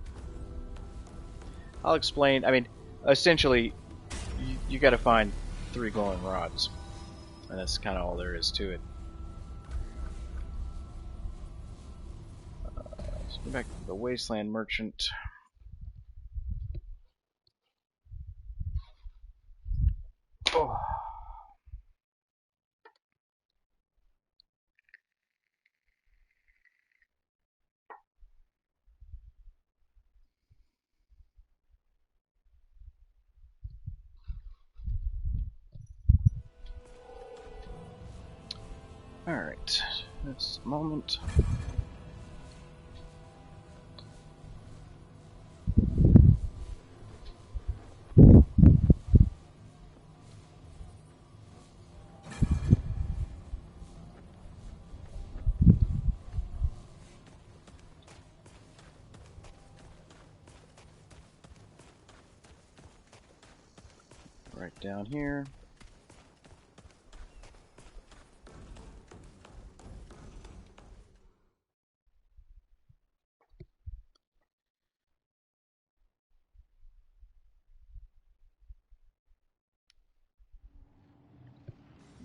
explain. I mean, essentially, you got to find 3 glowing rods, and that's kind of all there is to it. So Get back to the Wasteland Merchant. Oh. Alright, that's a moment. Right down here.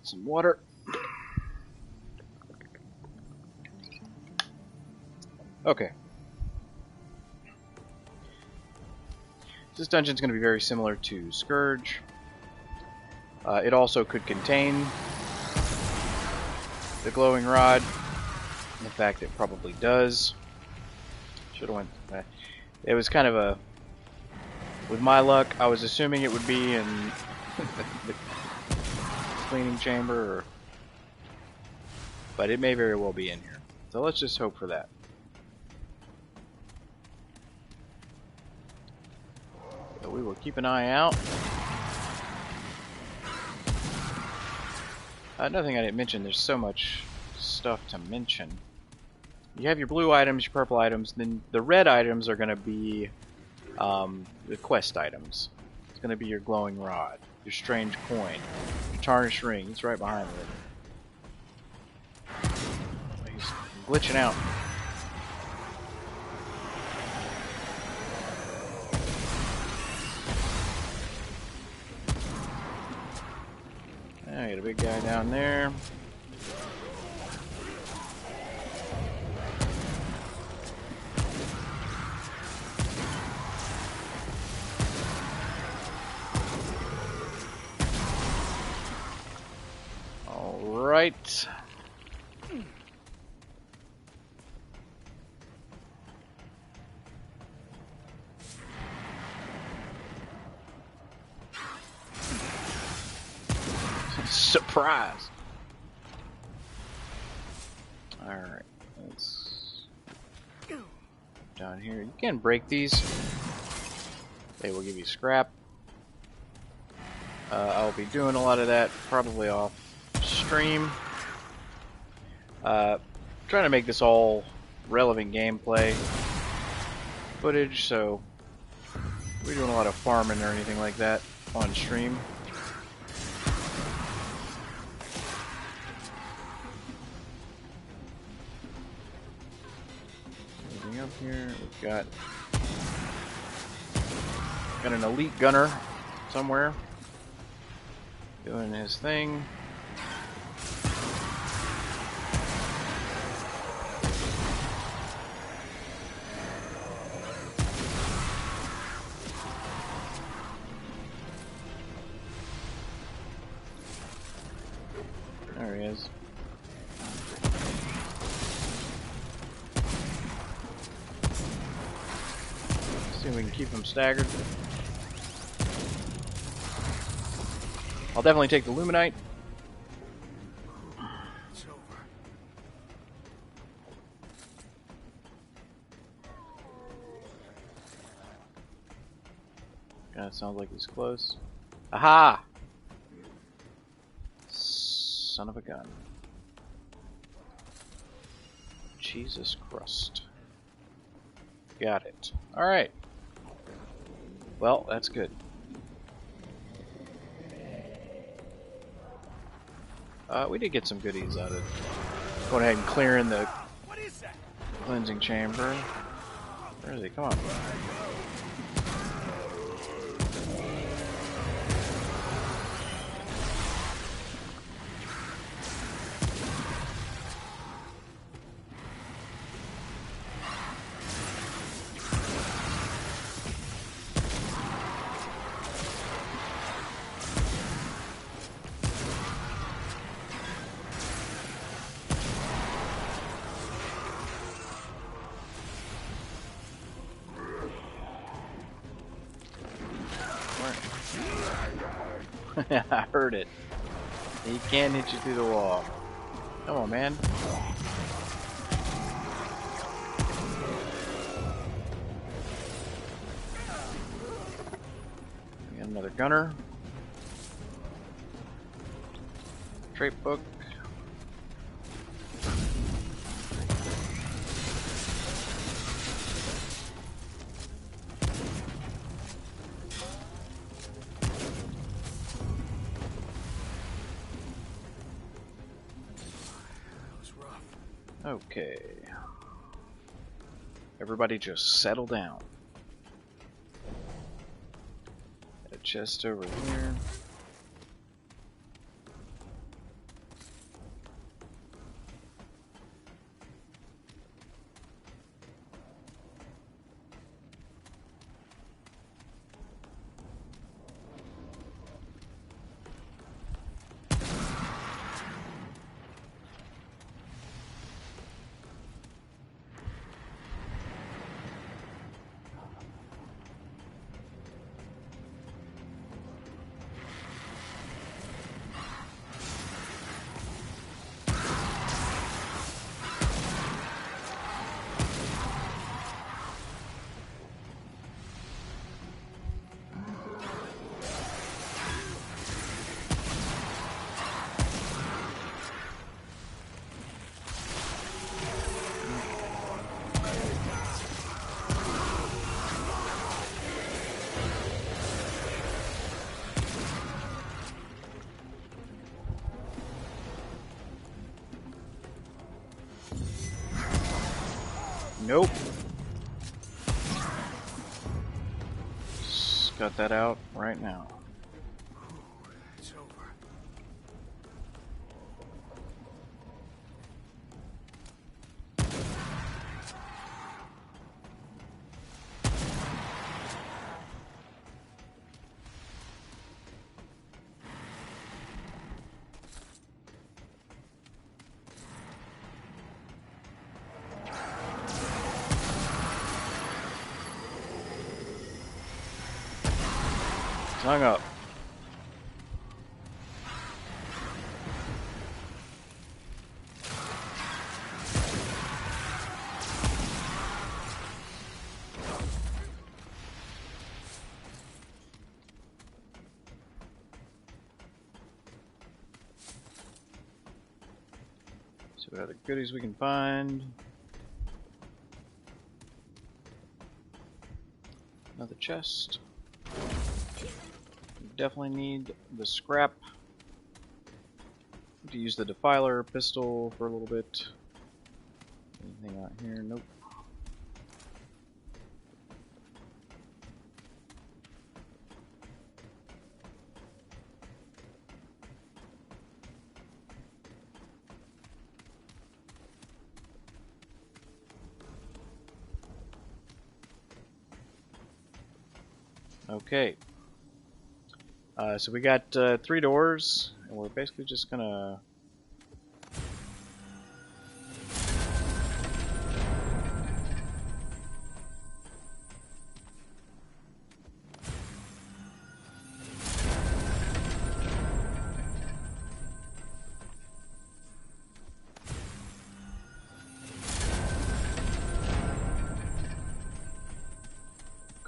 Some water. Okay. This dungeon's going to be very similar to Scourge. It also could contain the glowing rod. In fact, it probably does. Should have went. It was kind of a. With my luck, I was assuming it would be in the cleaning chamber, but it may very well be in here. So let's just hope for that. So we will keep an eye out. Another thing I didn't mention, there's so much stuff to mention. You have your blue items, your purple items, then the red items are going to be the quest items. It's going to be your glowing rod, your strange coin, your tarnished ring. It's right behind it. He's glitching out. I got a big guy down there. All right. Surprise! Alright, let's down here. You can break these. They will give you scrap. I'll be doing a lot of that probably off stream. Trying to make this all relevant gameplay footage, so we're doing a lot of farming or anything like that on stream. Up here, we've got an elite gunner somewhere doing his thing. There he is. See if we can keep him staggered. I'll definitely take the Luminite. It's over. God, sounds like he's close. Aha! Son of a gun. Jesus crust. Got it. Alright. Well, that's good. We did get some goodies out of it. Going ahead and clearing the cleansing chamber. Where is he? Come on. I heard it. He can hit you through the wall. Come on, man. We got another gunner. Trait book. Okay. Everybody just settle down. Got a chest over here. Nope. Just got that out right now. It's over. Hung up. So what other goodies we can find? Another chest. Definitely need the scrap to use the defiler pistol for a little bit. Anything out here? Nope. Okay. So we got 3 doors, and we're basically just gonna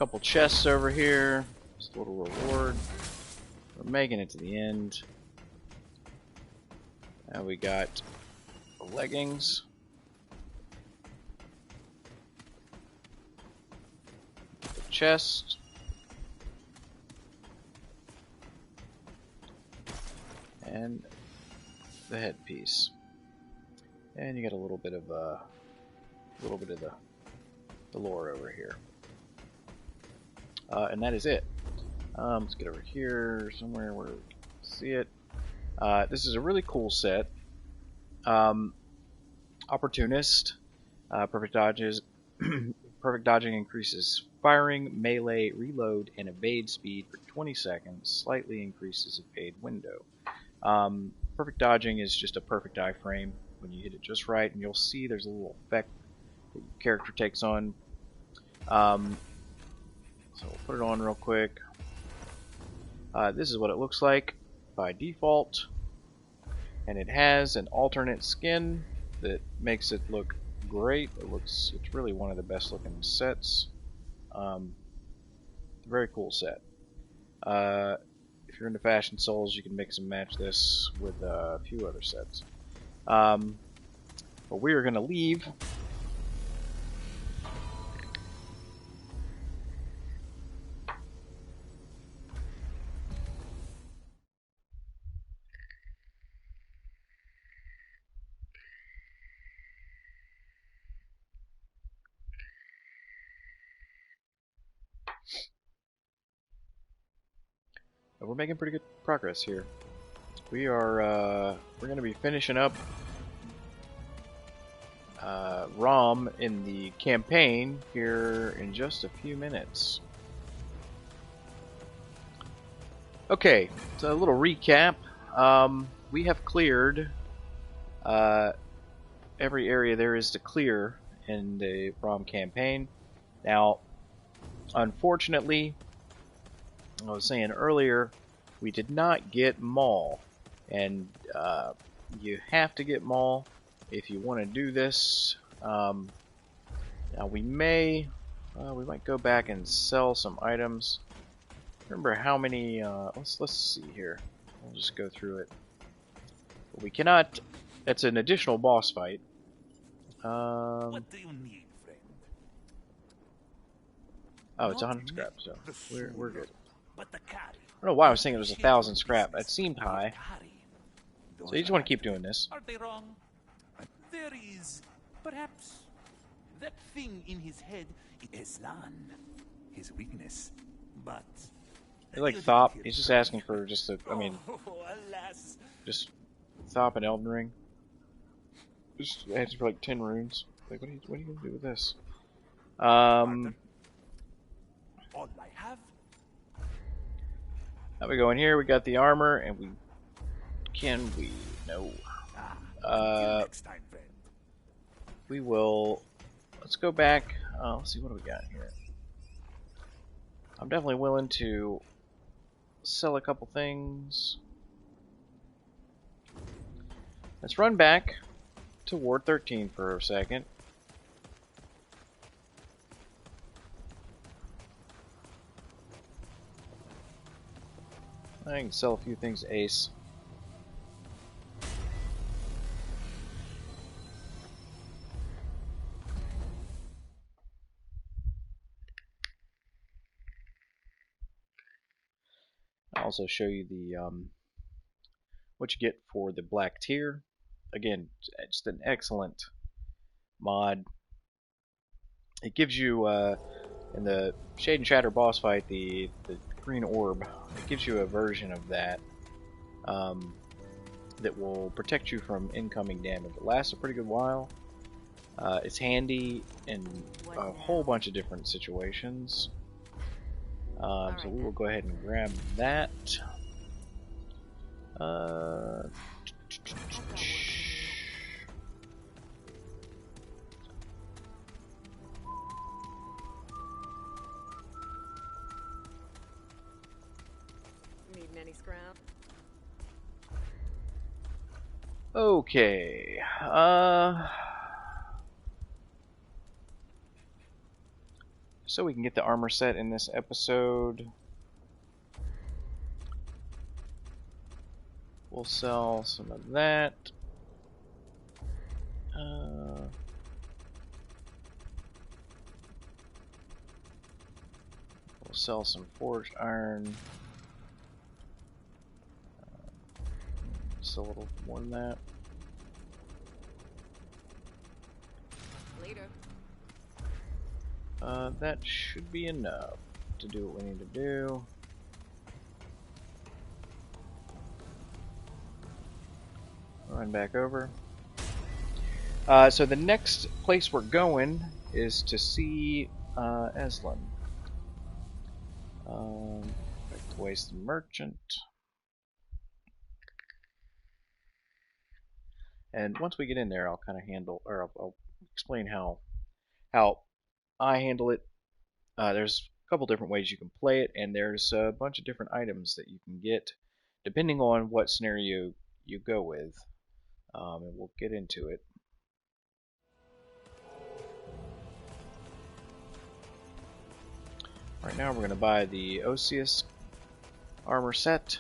couple chests over here. Just a little reward. We're making it to the end. Now we got the leggings. The chest. And the headpiece. And you got a little bit of the lore over here. And that is it. Let's get over here somewhere where we can see it. This is a really cool set. Opportunist. Perfect dodges. Perfect dodging increases firing, melee, reload, and evade speed for 20 seconds. Slightly increases evade window. Perfect dodging is just a perfect iframe when you hit it just right, and you'll see there's a little effect that your character takes on. So we'll put it on real quick. This is what it looks like. by default, and it has an alternate skin that makes it look great. It's really one of the best looking sets. Very cool set. If you're into Fashion Souls, you can mix and match this with a few other sets. But we are going to leave. We're making pretty good progress here. We're going to be finishing up Rhom in the campaign here in just a few minutes. Okay, so a little recap. We have cleared every area there is to clear in the Rhom campaign. Now, unfortunately, I was saying earlier, we did not get Maul, and you have to get Maul if you want to do this. Now we might go back and sell some items. Remember how many? Let's see here. We'll just go through it. But we cannot. That's an additional boss fight. What do you need, friend? Oh, it's 100 scrap, so we're good. But the carry. I don't know why I was thinking it was 1,000 scrap. That seemed high. So you just want to keep doing this. Are they wrong? There is, perhaps, that thing in his head. Islan, his weakness, but. Like Thop, he's just asking for just a. I mean, alas. just Thop and Elden Ring. Just asking for like 10 runes. Like, what are you gonna do with this? All I have. Now we go in here. We got the armor, and we no. Next time, friend. We will. Let's go back. Let's see what do we got here. I'm definitely willing to sell a couple things. Let's run back to Ward 13 for a second. I can sell a few things to Ace. I'll also show you the what you get for the black tier. Again, just an excellent mod. It gives you in the Shade and Shatter boss fight, the green orb. It gives you a version of that that will protect you from incoming damage. It lasts a pretty good while. It's handy in a whole bunch of different situations. So we will go ahead and grab that. Needing any scrap? Okay. So we can get the armor set in this episode. We'll sell some of that. We'll sell some forged iron. Just a little more than that. Later. That should be enough to do what we need to do. Run back over. So the next place we're going is to see Eslan. Back to Waste the Merchant. And once we get in there, I'll kind of handle, or I'll explain how I handle it. There's a couple different ways you can play it, and there's a bunch of different items that you can get depending on what scenario you go with. And we'll get into it. Right now we're going to buy the Osseous armor set.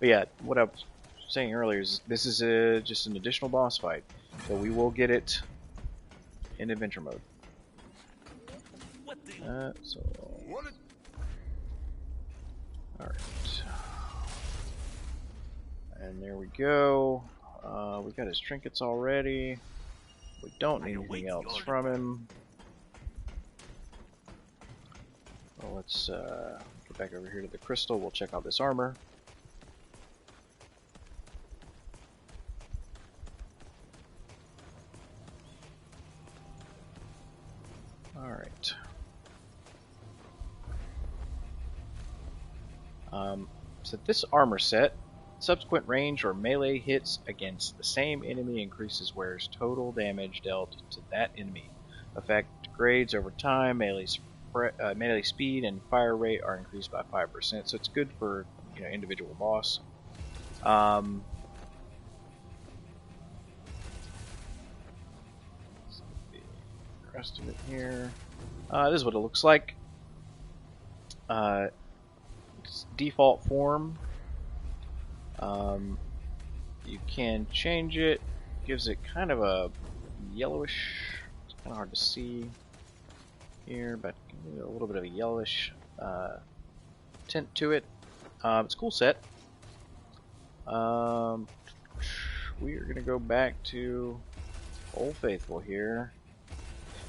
But yeah, what I was saying earlier is this is just an additional boss fight. So we will get it in adventure mode. Alright. And there we go. We got his trinkets already. We don't need anything else from him. Well, let's get back over here to the crystal. We'll check out this armor. Alright. So this armor set, subsequent range or melee hits against the same enemy increases wearer's total damage dealt to that enemy. Effect grades over time, melee speed and fire rate are increased by 5%, so it's good for individual boss. The rest of it here. This is what it looks like. It's default form. You can change it. Gives it kind of a yellowish. It's kind of hard to see here, but a little bit of a yellowish tint to it. It's a cool set. We are gonna go back to Old Faithful here.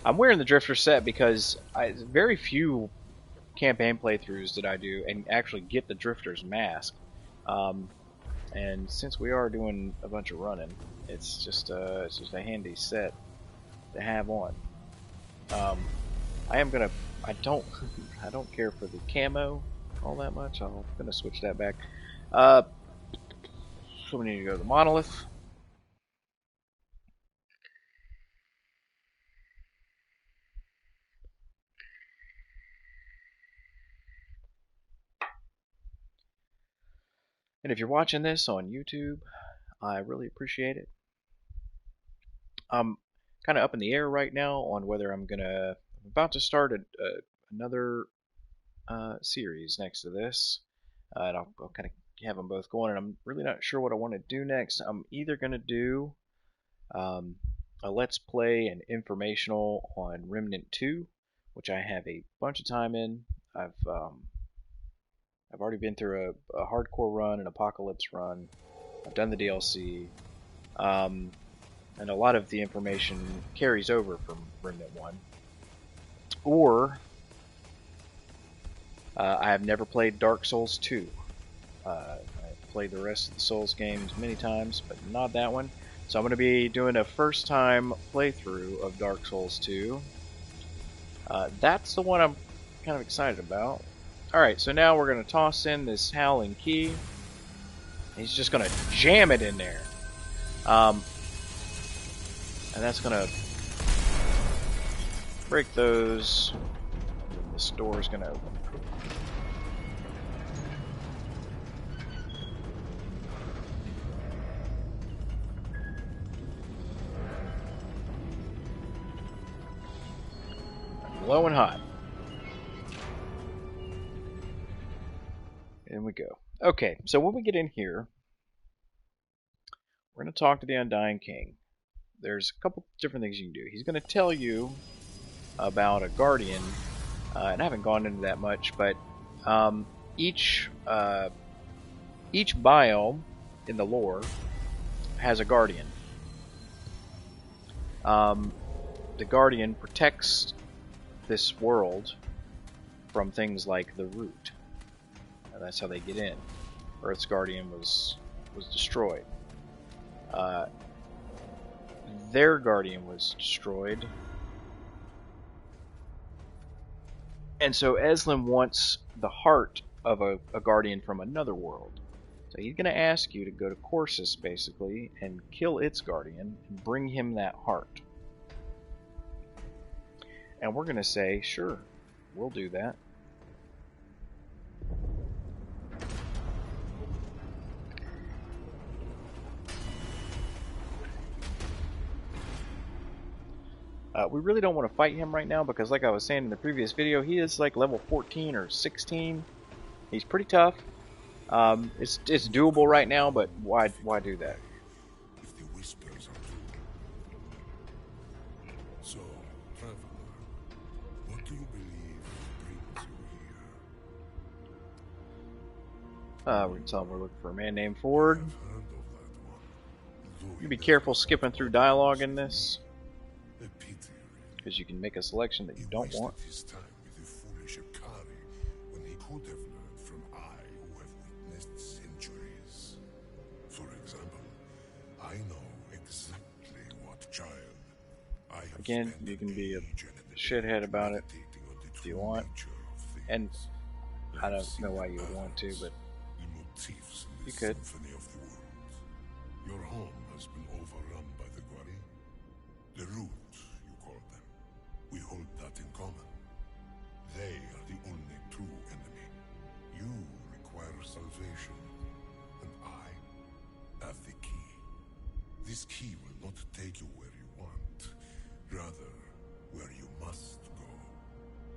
I'm wearing the Drifter set because very few campaign playthroughs that I do and actually get the Drifter's mask. And since we are doing a bunch of running, it's just a handy set to have on. I don't care for the camo all that much. I'm gonna switch that back. So we need to go to the monolith. And if you're watching this on YouTube, I really appreciate it. I'm kind of up in the air right now on whether I'm about to start another series next to this. And I'll kind of have them both going, and I'm really not sure what I want to do next. I'm either going to do a Let's Play and informational on Remnant 2, which I have a bunch of time in. I've already been through a hardcore run, an apocalypse run. I've done the DLC, and a lot of the information carries over from Remnant 1. Or I have never played Dark Souls 2. I've played the rest of the Souls games many times, but not that one. So I'm going to be doing a first-time playthrough of Dark Souls 2. That's the one I'm kind of excited about. Alright, so now we're going to toss in this Howling Key. He's just going to jam it in there. And that's going to break those. This door is going to open. Glowing hot. In we go. Okay, so when we get in here, we're going to talk to the Undying King. There's a couple different things you can do. He's going to tell you about a guardian, and I haven't gone into that much, but each biome in the lore has a guardian. The guardian protects this world from things like the root. And that's how they get in. Earth's guardian was destroyed. Their guardian was destroyed. And so Eslin wants the heart of a guardian from another world. So he's going to ask you to go to Corsus, basically, and kill its guardian and bring him that heart. And we're going to say, sure, we'll do that. We really don't want to fight him right now because, like I was saying in the previous video, he is like level 14 or 16. He's pretty tough. It's doable right now, but why do that? If the whispers are true. So, traveler, what do you believe brings you here? We're gonna tell him we're looking for a man named Ford. I've heard of that one. Though You it be never careful got skipping the through public dialogue in response. this, A pity, really. because you can make a selection that you He don't wasted want. his time with the foolish Akari when he could have learned from I who have witnessed centuries. For example, I know exactly what child I have Again, spent you can be a age and an shithead age about it meditating on the if you true want. nature of And things. I have don't seen know why the you would want to, patterns, but the motifs in you the could. symphony of the world. Your home has been overrun by the Gwari. The root, you call them. We hold that in common. They are the only true enemy. You require salvation, and I have the key. This key will not take you where you want, rather where you must go.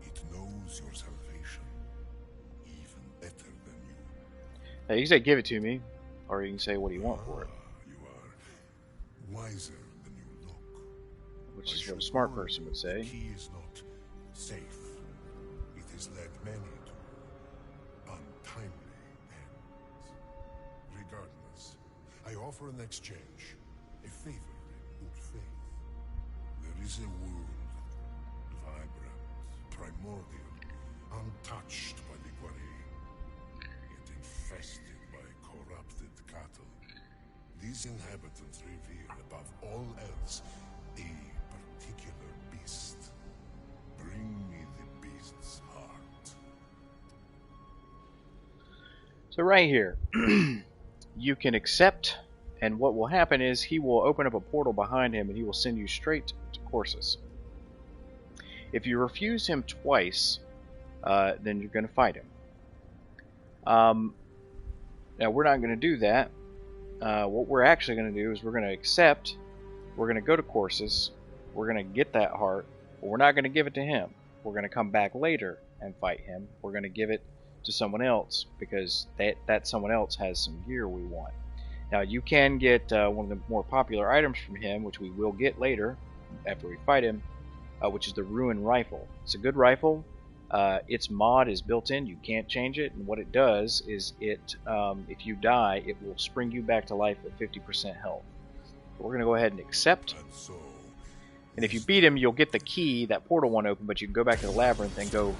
It knows your salvation, even better than you. Now, you can say give it to me, or you can say what do you want for it, You are wiser than you look. which I is what a should smart warn person you, would say. The key is not safe. It has led many to untimely ends. Regardless, I offer an exchange, a favor in good faith. There is a world, vibrant, primordial, untouched by the Gwari, yet infested by corrupted cattle. These inhabitants revere above all else a particular beast. Bring me the beast's heart. So right here, you can accept, and what will happen is he will open up a portal behind him and he will send you straight to Corsus. If you refuse him twice, then you're going to fight him. Now we're not going to do that. What we're actually going to do is we're going to accept, we're going to go to Corsus, we're going to get that heart, but we're not going to give it to him. We're going to come back later and fight him. We're going to give it to someone else because that someone else has some gear we want. Now you can get one of the more popular items from him, which we will get later after we fight him, which is the Ruin Rifle. It's a good rifle. Its mod is built in. You can't change it, and what it does is it, if you die, it will spring you back to life at 50% health. We're going to go ahead and accept. And so, And if you beat him, you'll get the key, that portal won't open, but you can go back to the labyrinth and go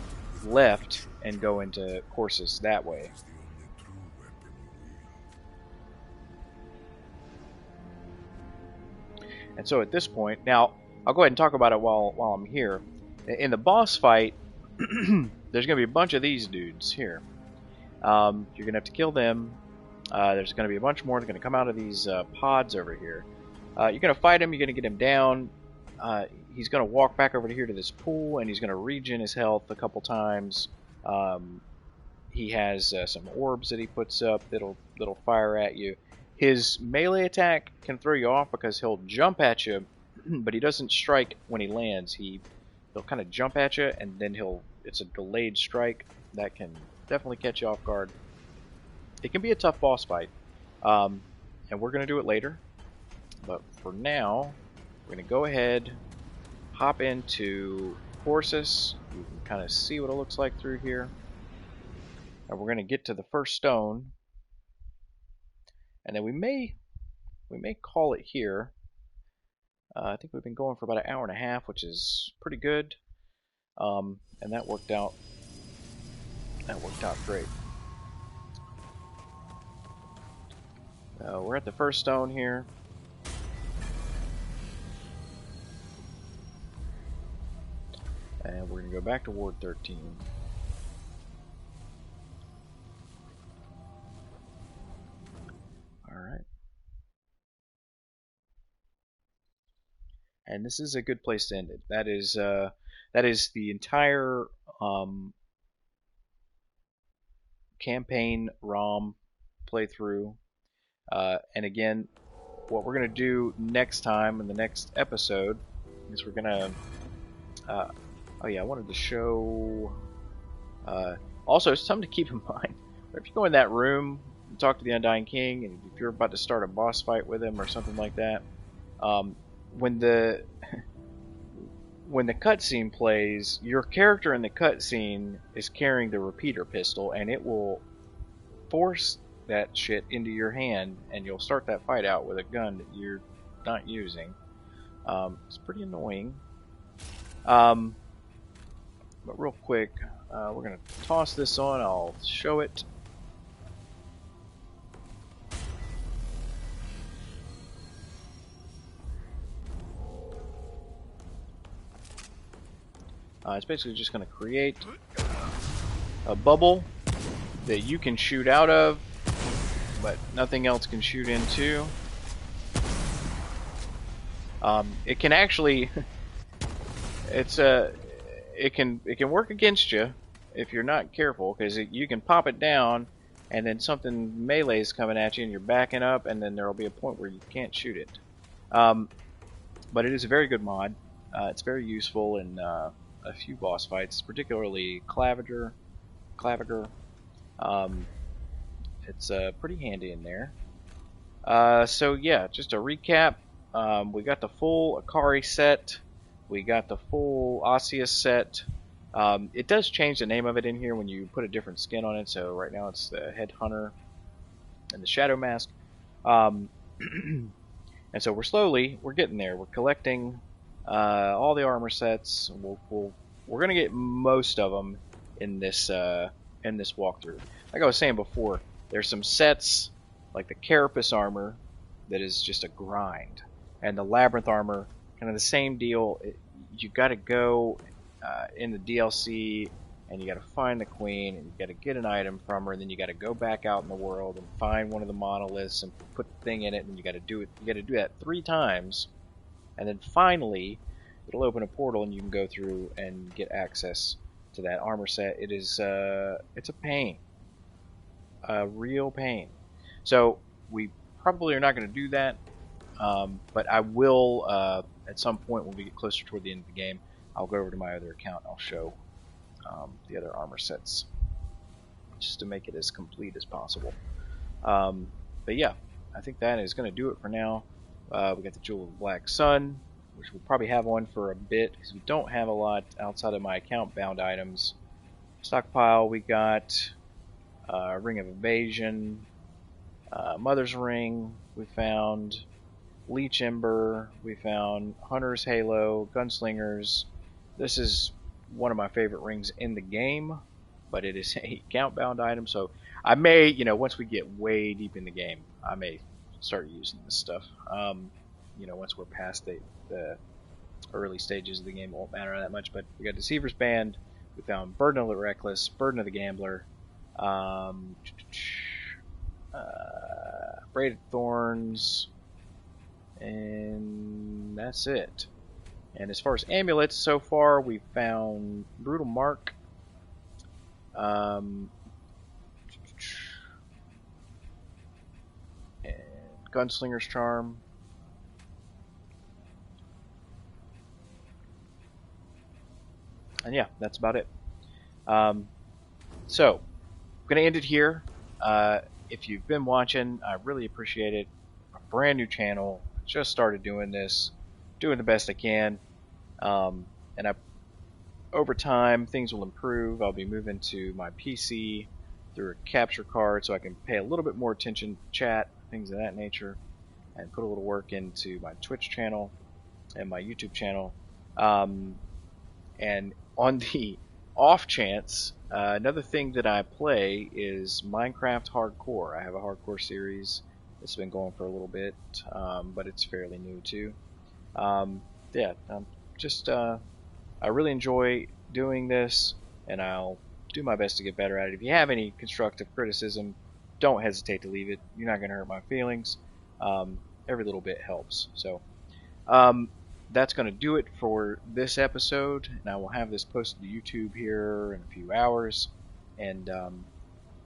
left and go into Corsus that way. is the only true weapon you wield. And so at this point, now I'll go ahead and talk about it while I'm here. In the boss fight, there's going to be a bunch of these dudes here. You're going to have to kill them. There's going to be a bunch more. They're going to come out of these pods over here. You're going to fight him. You're going to get him down. He's going to walk back over to here to this pool, and he's going to regen his health a couple times. He has some orbs that he puts up that'll fire at you. His melee attack can throw you off because he'll jump at you, but he doesn't strike when he lands. He'll kind of jump at you, and then it's a delayed strike that can definitely catch you off guard. It can be a tough boss fight, and we're going to do it later. But for now, we're going to go ahead, hop into Corsus. You can kind of see what it looks like through here. And we're going to get to the first stone, and then we may call it here. I think we've been going for about an hour and a half, which is pretty good, and that worked out. Great. We're at the first stone here. And we're going to go back to Ward 13. Alright. And this is a good place to end it. That is the entire campaign Rhom playthrough. And again, what we're going to do next time in the next episode, is we're gonna. Oh yeah, I wanted to show. Also, something to keep in mind. If you go in that room and talk to the Undying King, and if you're about to start a boss fight with him or something like that, when the when the cutscene plays, your character in the cutscene is carrying the repeater pistol, and it will force that shit into your hand, and you'll start that fight out with a gun that you're not using. It's pretty annoying. But real quick, we're gonna toss this on. I'll show it. It's basically just going to create a bubble that you can shoot out of, but nothing else can shoot into. It can actually, it can work against you if you're not careful, because you can pop it down, and then something melee is coming at you, and you're backing up, and then there will be a point where you can't shoot it. But it is a very good mod. It's very useful in a few boss fights, particularly Claviger. It's pretty handy in there. So yeah, just a recap. We got the full Akari set. We got the full Osseous set. It does change the name of it in here when you put a different skin on it. So right now it's the Headhunter and the Shadow Mask. And so we're getting there. We're collecting all the armor sets. We're gonna get most of them in this walkthrough. Like I was saying before, there's some sets like the Carapace armor that is just a grind, and the Labyrinth armor, kind of the same deal. You got to go in the DLC, and you got to find the queen, and you got to get an item from her, and then you got to go back out in the world and find one of the monoliths and put the thing in it, and you got to do it. You got to do that 3 times, and then finally it'll open a portal and you can go through and get access to that armor set. It is it's a pain, a real pain. So we probably are not going to do that, but I will at some point when we get closer toward the end of the game. I'll go over to my other account. I'll show the other armor sets just to make it as complete as possible. But yeah, I think that is going to do it for now. We got the Jewel of the Black Sun, which we'll probably have on for a bit because we don't have a lot outside of my account bound items. Stockpile, we got Ring of Evasion, Mother's Ring, we found Leech Ember, we found Hunter's Halo, Gunslingers. This is one of my favorite rings in the game, but it is a account bound item, so I may, once we get way deep in the game, I may start using this stuff. Once we're past the early stages of the game, it won't matter that much. But we got Deceiver's Band, we found Burden of the Reckless, Burden of the Gambler, Braided Thorns, and that's it. And as far as amulets, so far we found Brutal Mark, and Gunslinger's Charm. And yeah, that's about it. So, I'm going to end it here. If you've been watching, I really appreciate it. A brand new channel. Just started doing this. Doing the best I can. And over time, things will improve. I'll be moving to my PC through a capture card so I can pay a little bit more attention to chat, things of that nature, and put a little work into my Twitch channel and my YouTube channel. And on the off chance, another thing that I play is Minecraft Hardcore. I have a hardcore series that's been going for a little bit, but it's fairly new too. I really enjoy doing this, and I'll do my best to get better at it. If you have any constructive criticism, don't hesitate to leave it. You're not going to hurt my feelings. Every little bit helps. So that's going to do it for this episode, and I will have this posted to YouTube here in a few hours. And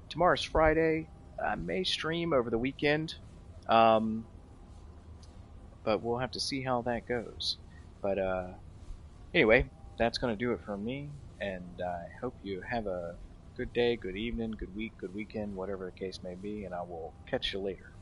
tomorrow's Friday. I may stream over the weekend, but we'll have to see how that goes. But anyway, that's going to do it for me, and I hope you have a good day, good evening, good week, good weekend, whatever the case may be, and I will catch you later.